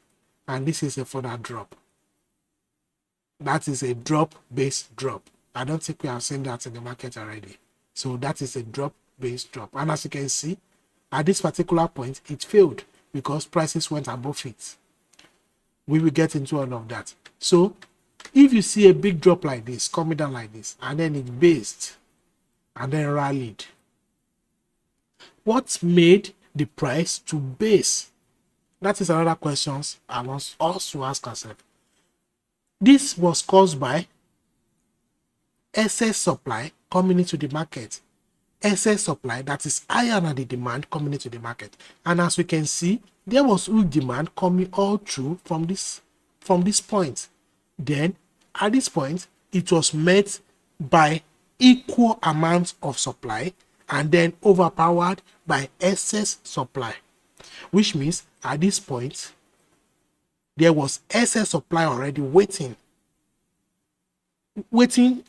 And this is a further drop. That is a drop base drop. I don't think we have seen that in the market already. So that is a drop base drop. And as you can see, at this particular point, it failed because prices went above it. We will get into all of that. So if you see a big drop like this, coming down like this, and then it based and then rallied, what made the price to base? That is another question I want us to ask ourselves. This was caused by excess supply coming into the market. Excess supply that is higher than the demand coming into the market. And as we can see, there was huge demand coming all through from this point. Then at this point, it was met by equal amounts of supply and then overpowered by excess supply. Which means at this point, there was excess supply already waiting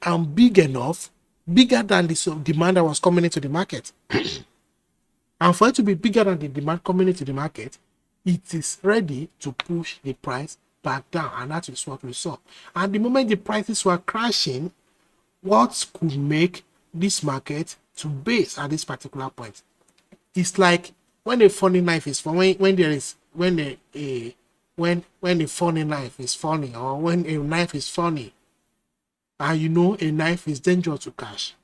and big enough, bigger than the demand that was coming into the market. And for it to be bigger than the demand coming into the market, it is ready to push the price back down. And that is what we saw. And the moment the prices were crashing, what could make this market to base at this particular point? It's like when a funny knife is when a funny knife is funny, or when a knife is funny, and you know a knife is dangerous to catch,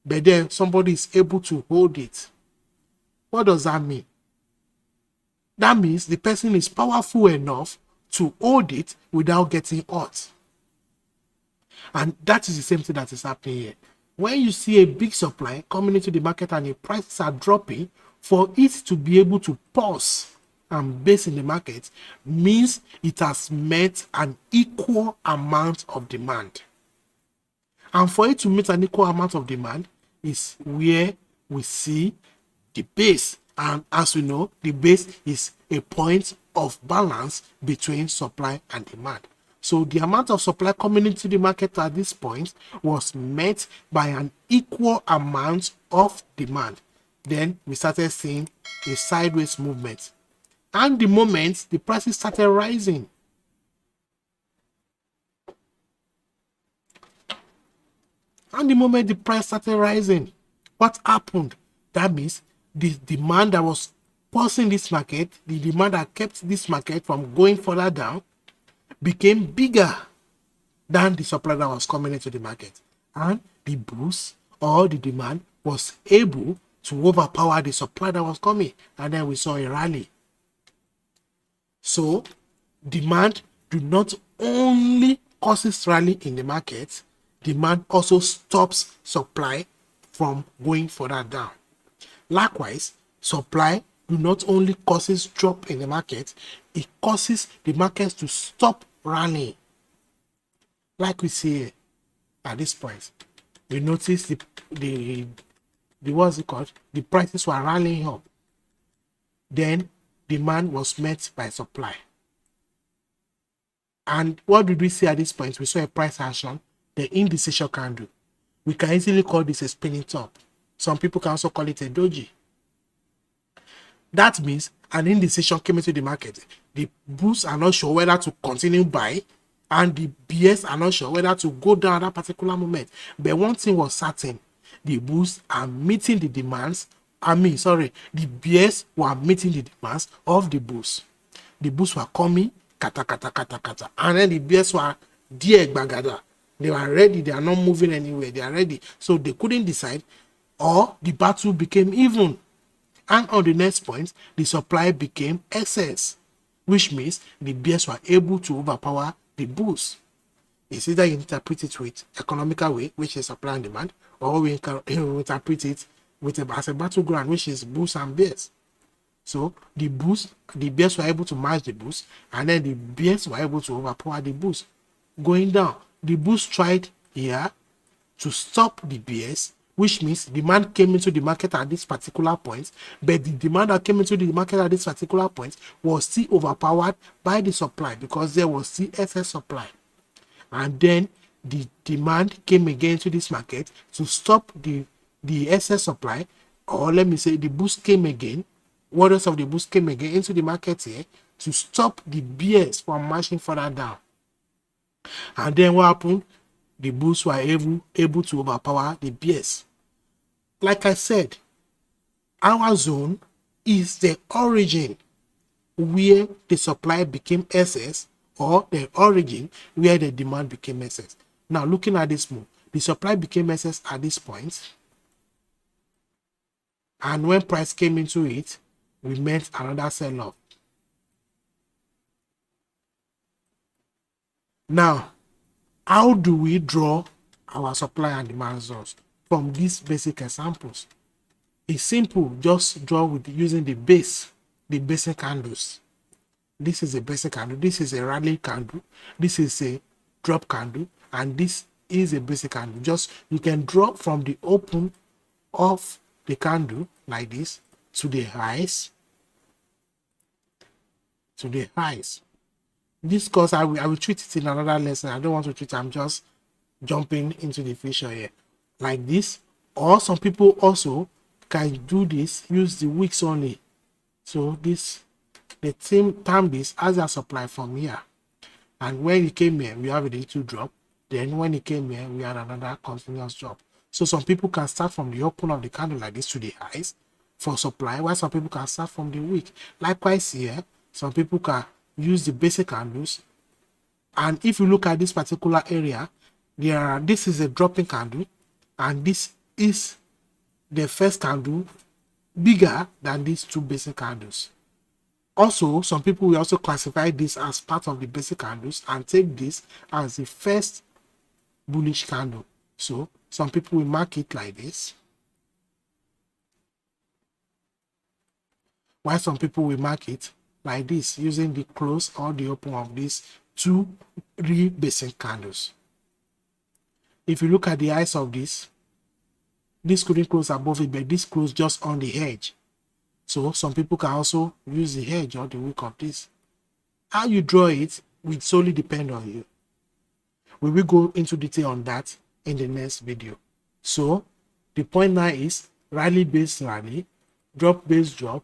but then somebody is able to hold it. What does that mean? That means the person is powerful enough to hold it without getting hurt. And that is the same thing that is happening here. When you see a big supply coming into the market and the prices are dropping, for it to be able to pause and base in the market means it has met an equal amount of demand. And for it to meet an equal amount of demand is where we see the base. And as we know, the base is a point of balance between supply and demand. So the amount of supply coming into the market at this point was met by an equal amount of demand. Then we started seeing a sideways movement. And the moment the prices started rising, what happened? That means the demand that was pulsing this market, the demand that kept this market from going further down, became bigger than the supply that was coming into the market. And the boost or the demand was able to overpower the supply that was coming. And then we saw a rally. So demand do not only causes rally in the market, demand also stops supply from going further down. Likewise, supply do not only causes drop in the market, it causes the markets to stop rallying. Like we see at this point, we notice the what's it called? The prices were rallying up. Then demand was met by supply. And what did we see at this point? We saw a price action, the indecision candle. We can easily call this a spinning top. Some people can also call it a doji. That means an indecision came into the market. The bulls are not sure whether to continue buy, and the bears are not sure whether to go down at that particular moment. But one thing was certain: the bulls are meeting the demands. The bears were meeting the demands of the bulls. The bulls were coming, kata kata kata kata, and then the bears were there, bagada. They were ready. They are not moving anywhere. They are ready. So they couldn't decide, or the battle became even. And on the next point, the supply became excess, which means the bears were able to overpower the bulls. It's either you interpret it with economical way, which is supply and demand, or we interpret it as a battleground, which is bulls and bears. So the bears were able to match the bulls, and then the bears were able to overpower the bulls. Going down, the bulls tried here to stop the bears, which means demand came into the market at this particular point, but the demand that came into the market at this particular point was still overpowered by the supply because there was still excess supply. And then the demand came again to this market to stop the excess supply, or let me say the boost came again. Waters of the boost came again into the market here to stop the bears from marching further down. And then what happened? The bulls were able to overpower the bears. Like I said, our zone is the origin where the supply became excess, or the origin where the demand became excess. Now, looking at this move, the supply became excess at this point, and when price came into it, we met another sell-off. Now, how do we draw our supply and demand zones from these basic examples? It's simple. Just draw with using the basic candles. This is a basic candle. This is a rally candle. This is a drop candle, and this is a basic candle. Just you can draw from the open of the candle like this to the highs. This course I will treat it in another lesson. I don't want to treat it. I'm just jumping into the future here like this. Or some people also can do this, use the wicks only. So this, the team term this as a supply from here, and when it came here we have a little drop, then when it came here we had another continuous drop. So some people can start from the open of the candle like this to the highs for supply, while some people can start from the wick. Likewise here, some people can use the basic candles, and if you look at this particular area, this is a dropping candle, and this is the first candle bigger than these two basic candles. Also, some people will also classify this as part of the basic candles and take this as the first bullish candle. So some people will mark it like this, while some people will mark it like this using the close or the open of these two real basic candles. If you look at the eyes of this couldn't close above it, but this closed just on the edge. So some people can also use the edge or the wick of this. How you draw it will solely depend on you. We will go into detail on that in the next video. So the point now is rally based rally, drop based drop,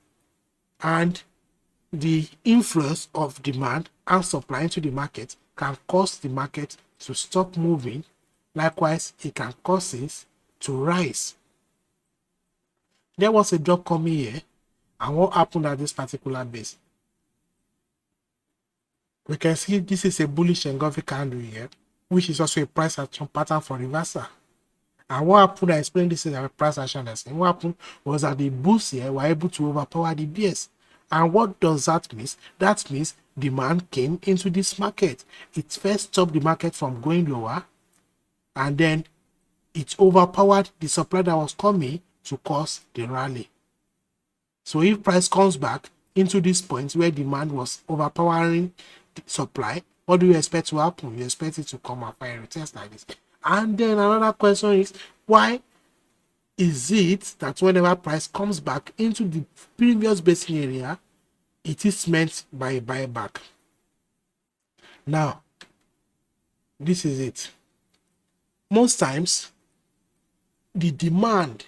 and the influence of demand and supply into the market can cause the market to stop moving. Likewise, it can cause it to rise. There was a drop coming here, and what happened at this particular base? We can see this is a bullish engulfing candle here, which is also a price action pattern for reversal. And what happened, I explained this in our price action lesson. What happened was that the bulls here were able to overpower the bears. And what does that mean? That means demand came into this market. It first stopped the market from going lower, and then it overpowered the supply that was coming to cause the rally. So if price comes back into this point where demand was overpowering the supply, what do you expect to happen? You expect it to come up and retest like this. And then another question is, why is it that whenever price comes back into the previous basing area, it is meant by a buyback? Now, this is it. Most times, the demand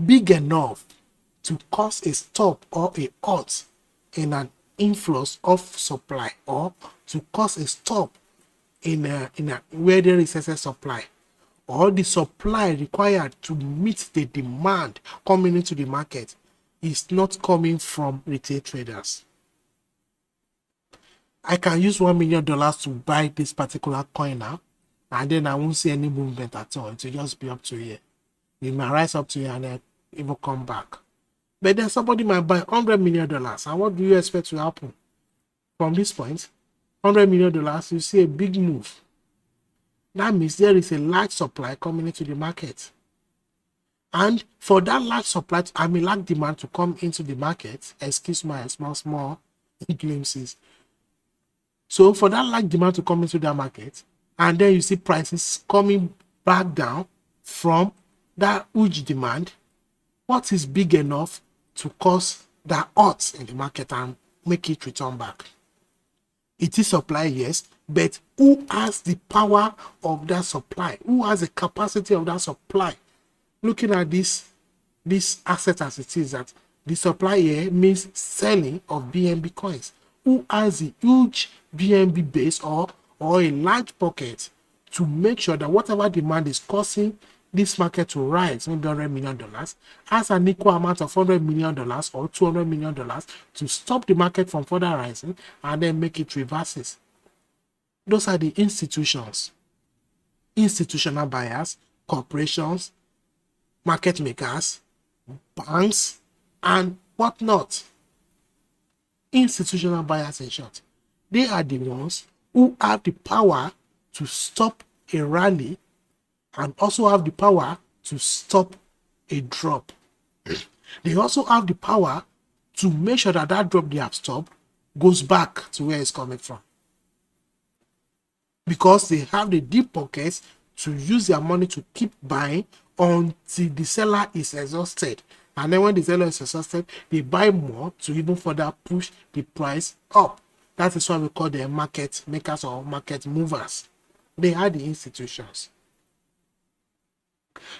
big enough to cause a stop or a halt in an influx of supply, or to cause a stop in where there is excess supply, or the supply required to meet the demand coming into the market is not coming from retail traders. I can use $1 million to buy this particular coin now, and then I won't see any movement at all. It will just be up to here. It might rise up to here and then it will come back. But then somebody might buy $100 million, and what do you expect to happen? From this point, $100 million, you see a big move. That means there is a large supply coming into the market. And for that large supply, large demand to come into the market, excuse my small glimpses. So for that large demand to come into the market, and then you see prices coming back down from that huge demand, what is big enough to cause that odds in the market and make it return back? It is supply, yes, but who has the power of that supply? Who has the capacity of that supply? Looking at this asset as it is, that the supply here means selling of BNB coins. Who has a huge BNB base or a large pocket to make sure that whatever demand is causing this market to rise, maybe $100 million, has an equal amount of $100 million or $200 million to stop the market from further rising and then make it reverses? Those are the institutions, institutional buyers, corporations, market makers, banks, and whatnot. Institutional buyers, in short, they are the ones who have the power to stop a rally and also have the power to stop a drop. They also have the power to make sure that that drop they have stopped goes back to where it's coming from, because they have the deep pockets to use their money to keep buying until the seller is exhausted. And then when the seller is exhausted, they buy more to even further push the price up. That is why we call them market makers or market movers. They are the institutions.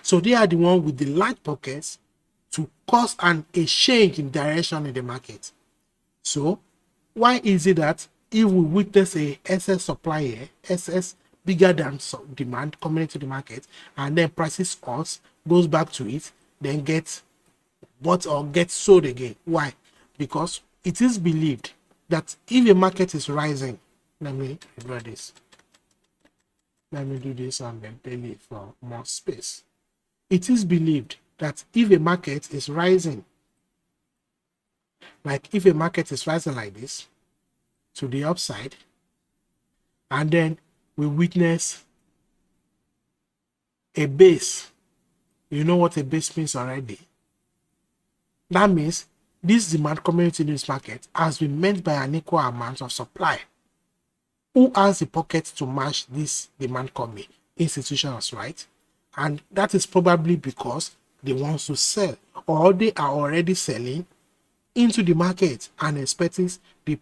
So they are the ones with the large pockets to cause a change in direction in the market. So why is it that if we witness a excess supply here, excess bigger than demand coming into the market, and then prices falls, goes back to it, then gets bought or gets sold again? Why? Because it is believed that if a market is rising, let me do this and then delete for more space. It is believed that if a market is rising, like if a market is rising like this to the upside, and then we witness a base, you know what a base means already. That means this demand coming into this market has been met by an equal amount of supply. Who has the pocket to match this demand coming? Institutions, right? And that is probably because they want to sell, or they are already selling into the market and expect the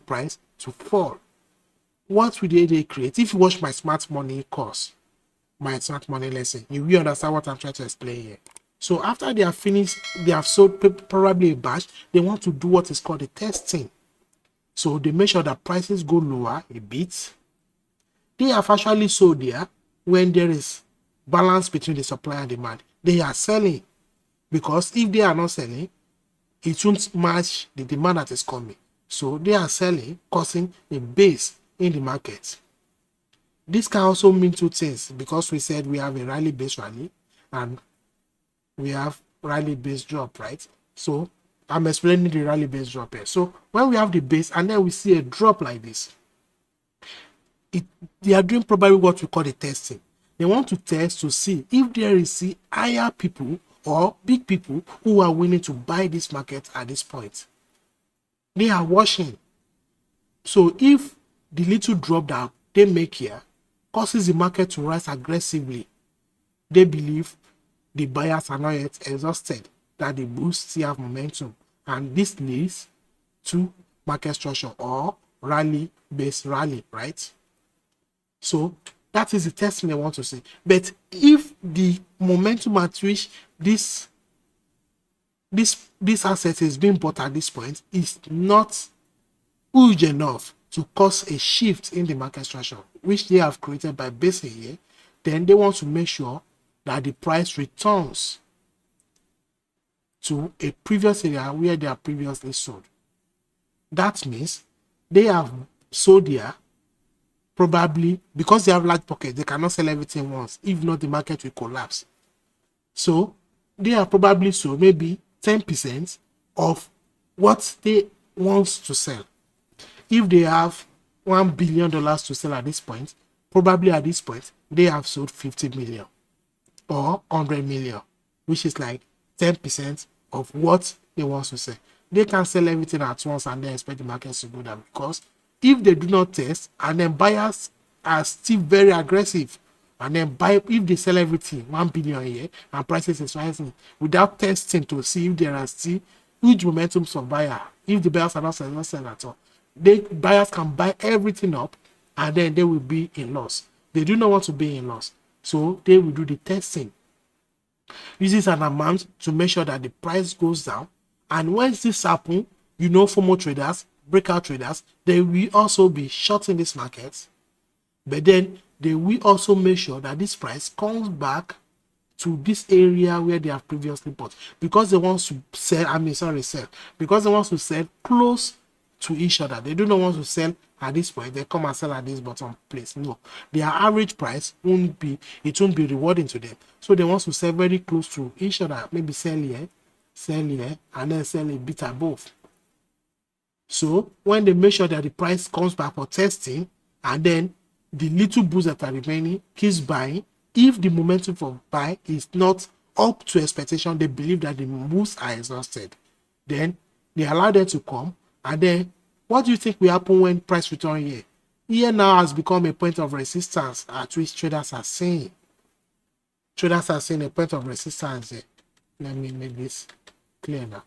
price to fall. what will they create? If you watch my smart money course, my smart money lesson, you will understand what I'm trying to explain here. So after they have finished, they have sold probably a batch, they want to do what is called a testing. So they make sure that prices go lower a bit. They have actually sold there when there is balance between the supply and demand. They are selling, because if they are not selling, it won't match the demand that is coming. So they are selling, causing a base in the market. This can also mean two things, because we said we have a rally base rally and we have rally base drop, right? So I'm explaining the rally base drop here. So when we have the base and then we see a drop like this, they are doing probably what we call the testing. They want to test to see if there is higher people or big people who are willing to buy this market at this point. They are watching. So if the little drop that they make here causes the market to rise aggressively, they believe the buyers are not yet exhausted, that the bulls still have momentum, and this leads to market structure or rally based rally, right? So that is the testing they want to see. But if the momentum at which this asset is being bought at this point is not huge enough to cause a shift in the market structure, which they have created by basing here, then they want to make sure that the price returns to a previous area where they are previously sold. That means they have sold here probably because they have large pockets. They cannot sell everything once. If not, the market will collapse. So they are probably sold maybe 10% of what they want to sell. If they have $1 billion to sell at this point, probably at this point, they have sold 50 million or 100 million, which is like 10% of what they want to sell. They can sell everything at once and then expect the market to go down, because if they do not test and then buyers are still very aggressive and then buy, if they sell everything 1 billion a year and prices is rising without testing to see if there are still huge momentums of buyer, if the buyers are not selling at all, buyers can buy everything up and then they will be in loss. They do not want to be in loss, so they will do the testing. Uses an amount to make sure that the price goes down. And when this happens, FOMO traders, breakout traders, they will also be shorting this market, but then they will also make sure that this price comes back to this area where they have previously bought, because they want to sell, because they want to sell close to each other. They do not want to sell at this point, they come and sell at this bottom place. No, their average price won't be rewarding to them. So they want to sell very close to each other, maybe sell here, and then sell a bit above. So when they make sure that the price comes back for testing and then the little boost that are remaining keeps buying, if the momentum for buy is not up to expectation, they believe that the moves are exhausted, then they allow them to come. And then what do you think will happen when price return here? Here now has become a point of resistance at which traders are seeing. Traders are seeing a point of resistance here. Let me make this clear now.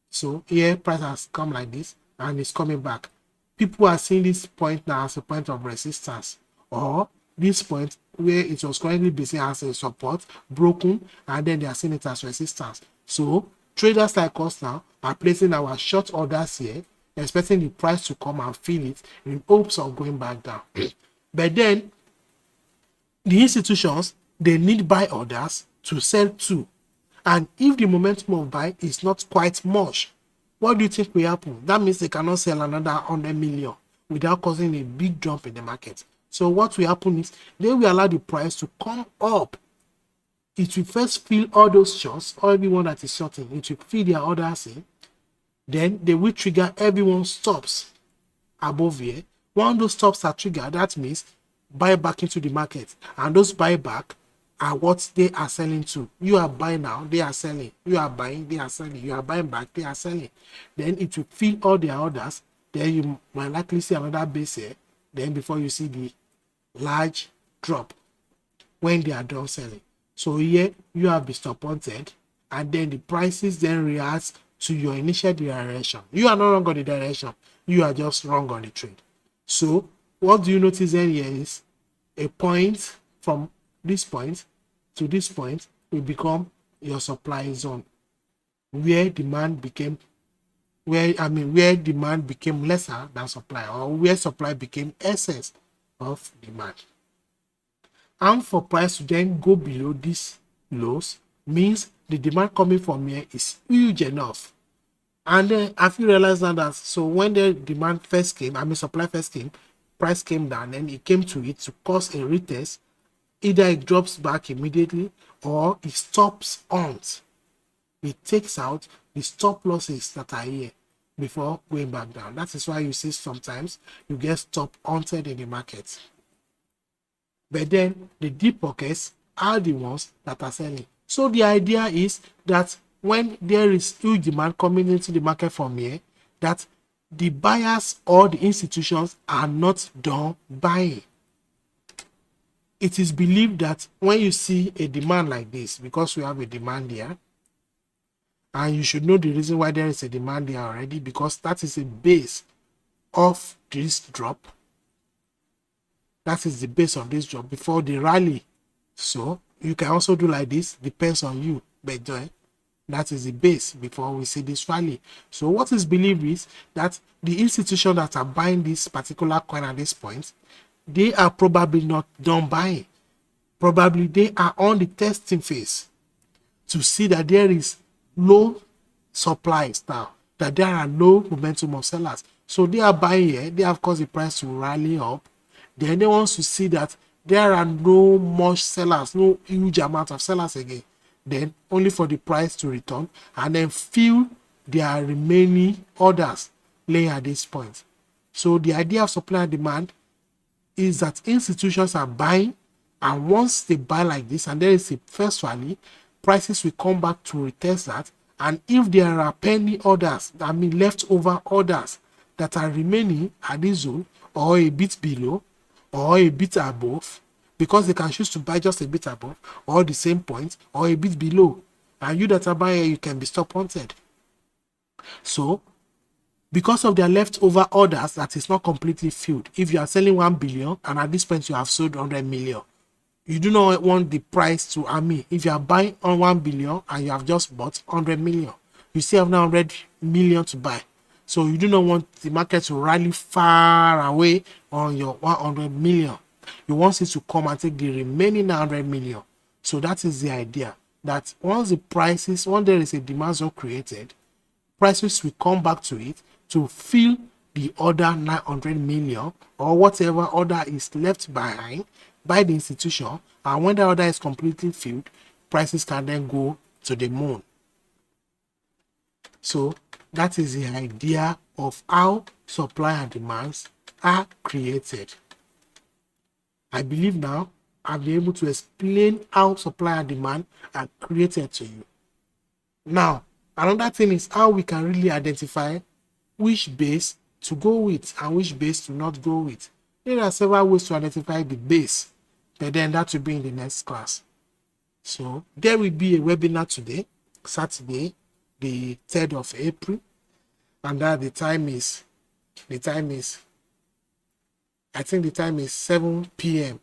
So here price has come like this and it's coming back. People are seeing this point now as a point of resistance, or this point where it was currently be seen as a support, broken, and then they are seeing it as resistance. So traders like us now are placing our short orders here, expecting the price to come and fill it in hopes of going back down. But then the institutions, they need buy orders to sell to. And if the momentum of buy is not quite much, what do you think will happen? That means they cannot sell another 100 million without causing a big jump in the market. So what will happen is they will allow the price to come up. It will first fill all those shorts, or everyone that is shorting, it will fill their orders in. Then they will trigger everyone's stops above here. When those stops are triggered, that means buy back into the market. And those buyback are what they are selling to. You are buying now, they are selling. You are buying, they are selling. You are buying back, they are selling. Then it will fill all their orders. Then you might likely see another base here. Then before you see the large drop when they are done selling. So here you have disappointed, and then the prices then react to your initial direction. You are no longer the direction. You are just wrong on the trade. So what do you notice here is a point from this point to this point will become your supply zone, where demand became where demand became lesser than supply, or where supply became excess of demand. And for price to then go below these lows means the demand coming from here is huge enough. And then have you realized now that so when the demand first came, supply first came, price came down, and it came to it to cause a retest. Either it drops back immediately or it stops on. It takes out the stop losses that are here before going back down. That is why you see sometimes you get stop haunted in the market. But then the deep pockets are the ones that are selling. So the idea is that when there is huge demand coming into the market from here, that the buyers or the institutions are not done buying. It is believed that when you see a demand like this, because we have a demand here, and you should know the reason why there is a demand here already, because that is a base of this drop. That is the base of this drop before the rally. So you can also do like this, depends on you, but that is the base before we see this rally. So what is believed is that the institutions that are buying this particular coin at this point, they are probably not done buying. Probably they are on the testing phase to see that there is low supplies now, that there are low momentum of sellers. So they are buying here, they have caused the price to rally up. Then they want to see that there are no much sellers, no huge amount of sellers again. Then only for the price to return and then fill their remaining orders laying at this point. So the idea of supply and demand is that institutions are buying, and once they buy like this and there is a first rally, prices will come back to retest that. And if there are penny orders, leftover orders that are remaining at this zone or a bit below or a bit above, because they can choose to buy just a bit above or the same point or a bit below, and you that are buying, you can be stop wanted. So because of their leftover orders that is not completely filled, if you are selling 1 billion and at this point you have sold 100 million, you do not want the price to, if you are buying on 1 billion and you have just bought 100 million, you still have now 100 million to buy. So you do not want the market to rally far away on your 100 million. You want it to come and take the remaining 100 million. So that is the idea, that once there is a demand zone created, prices will come back to it to fill the other 900 million or whatever order is left behind by the institution. And when the order is completely filled, prices can then go to the moon. So that is the idea of how supply and demands are created. I believe now I'll be able to explain how supply and demand are created to you. Now, another thing is how we can really identify which base to go with and which base to not go with. There are several ways to identify the base, but then that will be in the next class. So there will be a webinar today, Saturday, the 3rd of April, and that the time is I think the time is 7 p.m.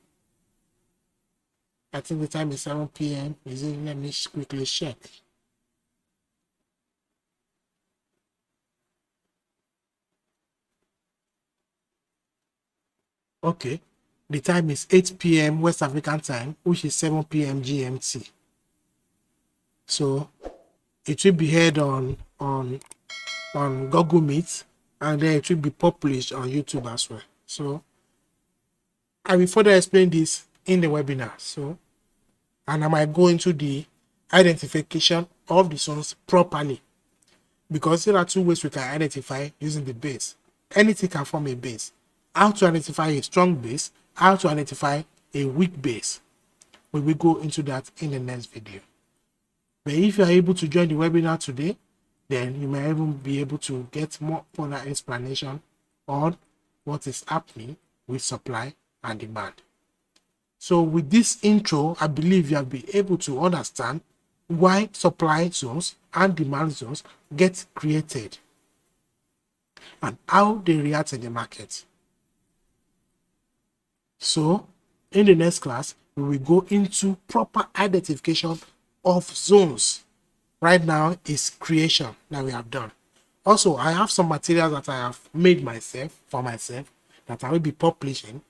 I think the time is 7 p.m. Let me quickly check. Okay, the time is 8 p.m. West African time, which is 7 p.m. GMT. So it will be heard on Google Meet, and then it will be published on YouTube as well. So I will further explain this in the webinar. So, and I might go into the identification of the zones properly, because there are two ways we can identify using the base. Anything can form a base. How to identify a strong base, how to identify a weak base. We will go into that in the next video. But if you are able to join the webinar today, then you may even be able to get more further explanation on what is happening with supply and demand. So with this intro, I believe you have been able to understand why supply zones and demand zones get created and how they react in the market. So in the next class, we will go into proper identification of zones. Right now is creation that we have done. Also, I have some materials that I have made for myself that I will be publishing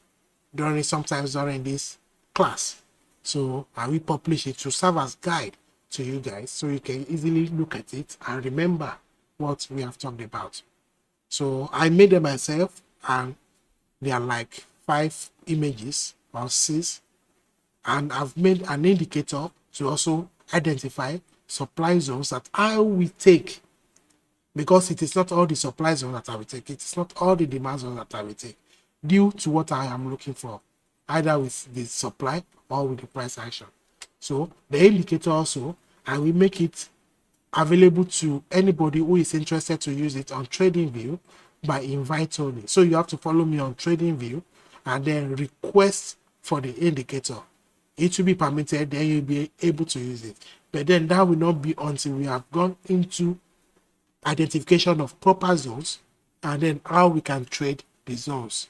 sometimes during this class. So I will publish it to serve as guide to you guys so you can easily look at it and remember what we have talked about. So I made them myself, and they are like 5 images or 6, and I've made an indicator to also identify supply zones that I will take, because it is not all the supply zones that I will take, it is not all the demand zones that I will take, due to what I am looking for, either with the supply or with the price action. So the indicator also, I will make it available to anybody who is interested to use it on TradingView by invite only. So you have to follow me on TradingView and then request for the indicator. It will be permitted, then you'll be able to use it. But then that will not be until we have gone into identification of proper zones and then how we can trade the zones.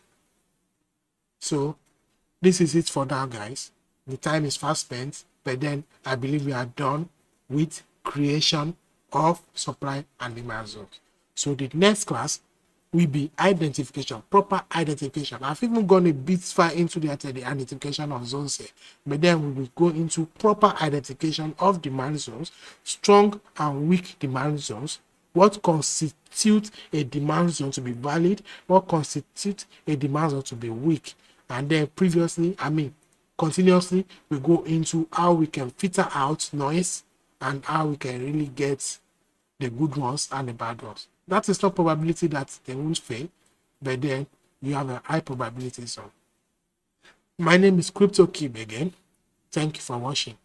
So this is it for now, guys. The time is fast spent, but then I believe we are done with creation of supply and demand zones. So the next class will be identification, proper identification. I've even gone a bit far into the identification of zones here, but then we will go into proper identification of demand zones, strong and weak demand zones, what constitutes a demand zone to be valid, what constitutes a demand zone to be weak. And then continuously we go into how we can filter out noise and how we can really get the good ones and the bad ones. That is not probability that they won't fail, but then you have a high probability zone. My name is CryptoKib again. Thank you for watching.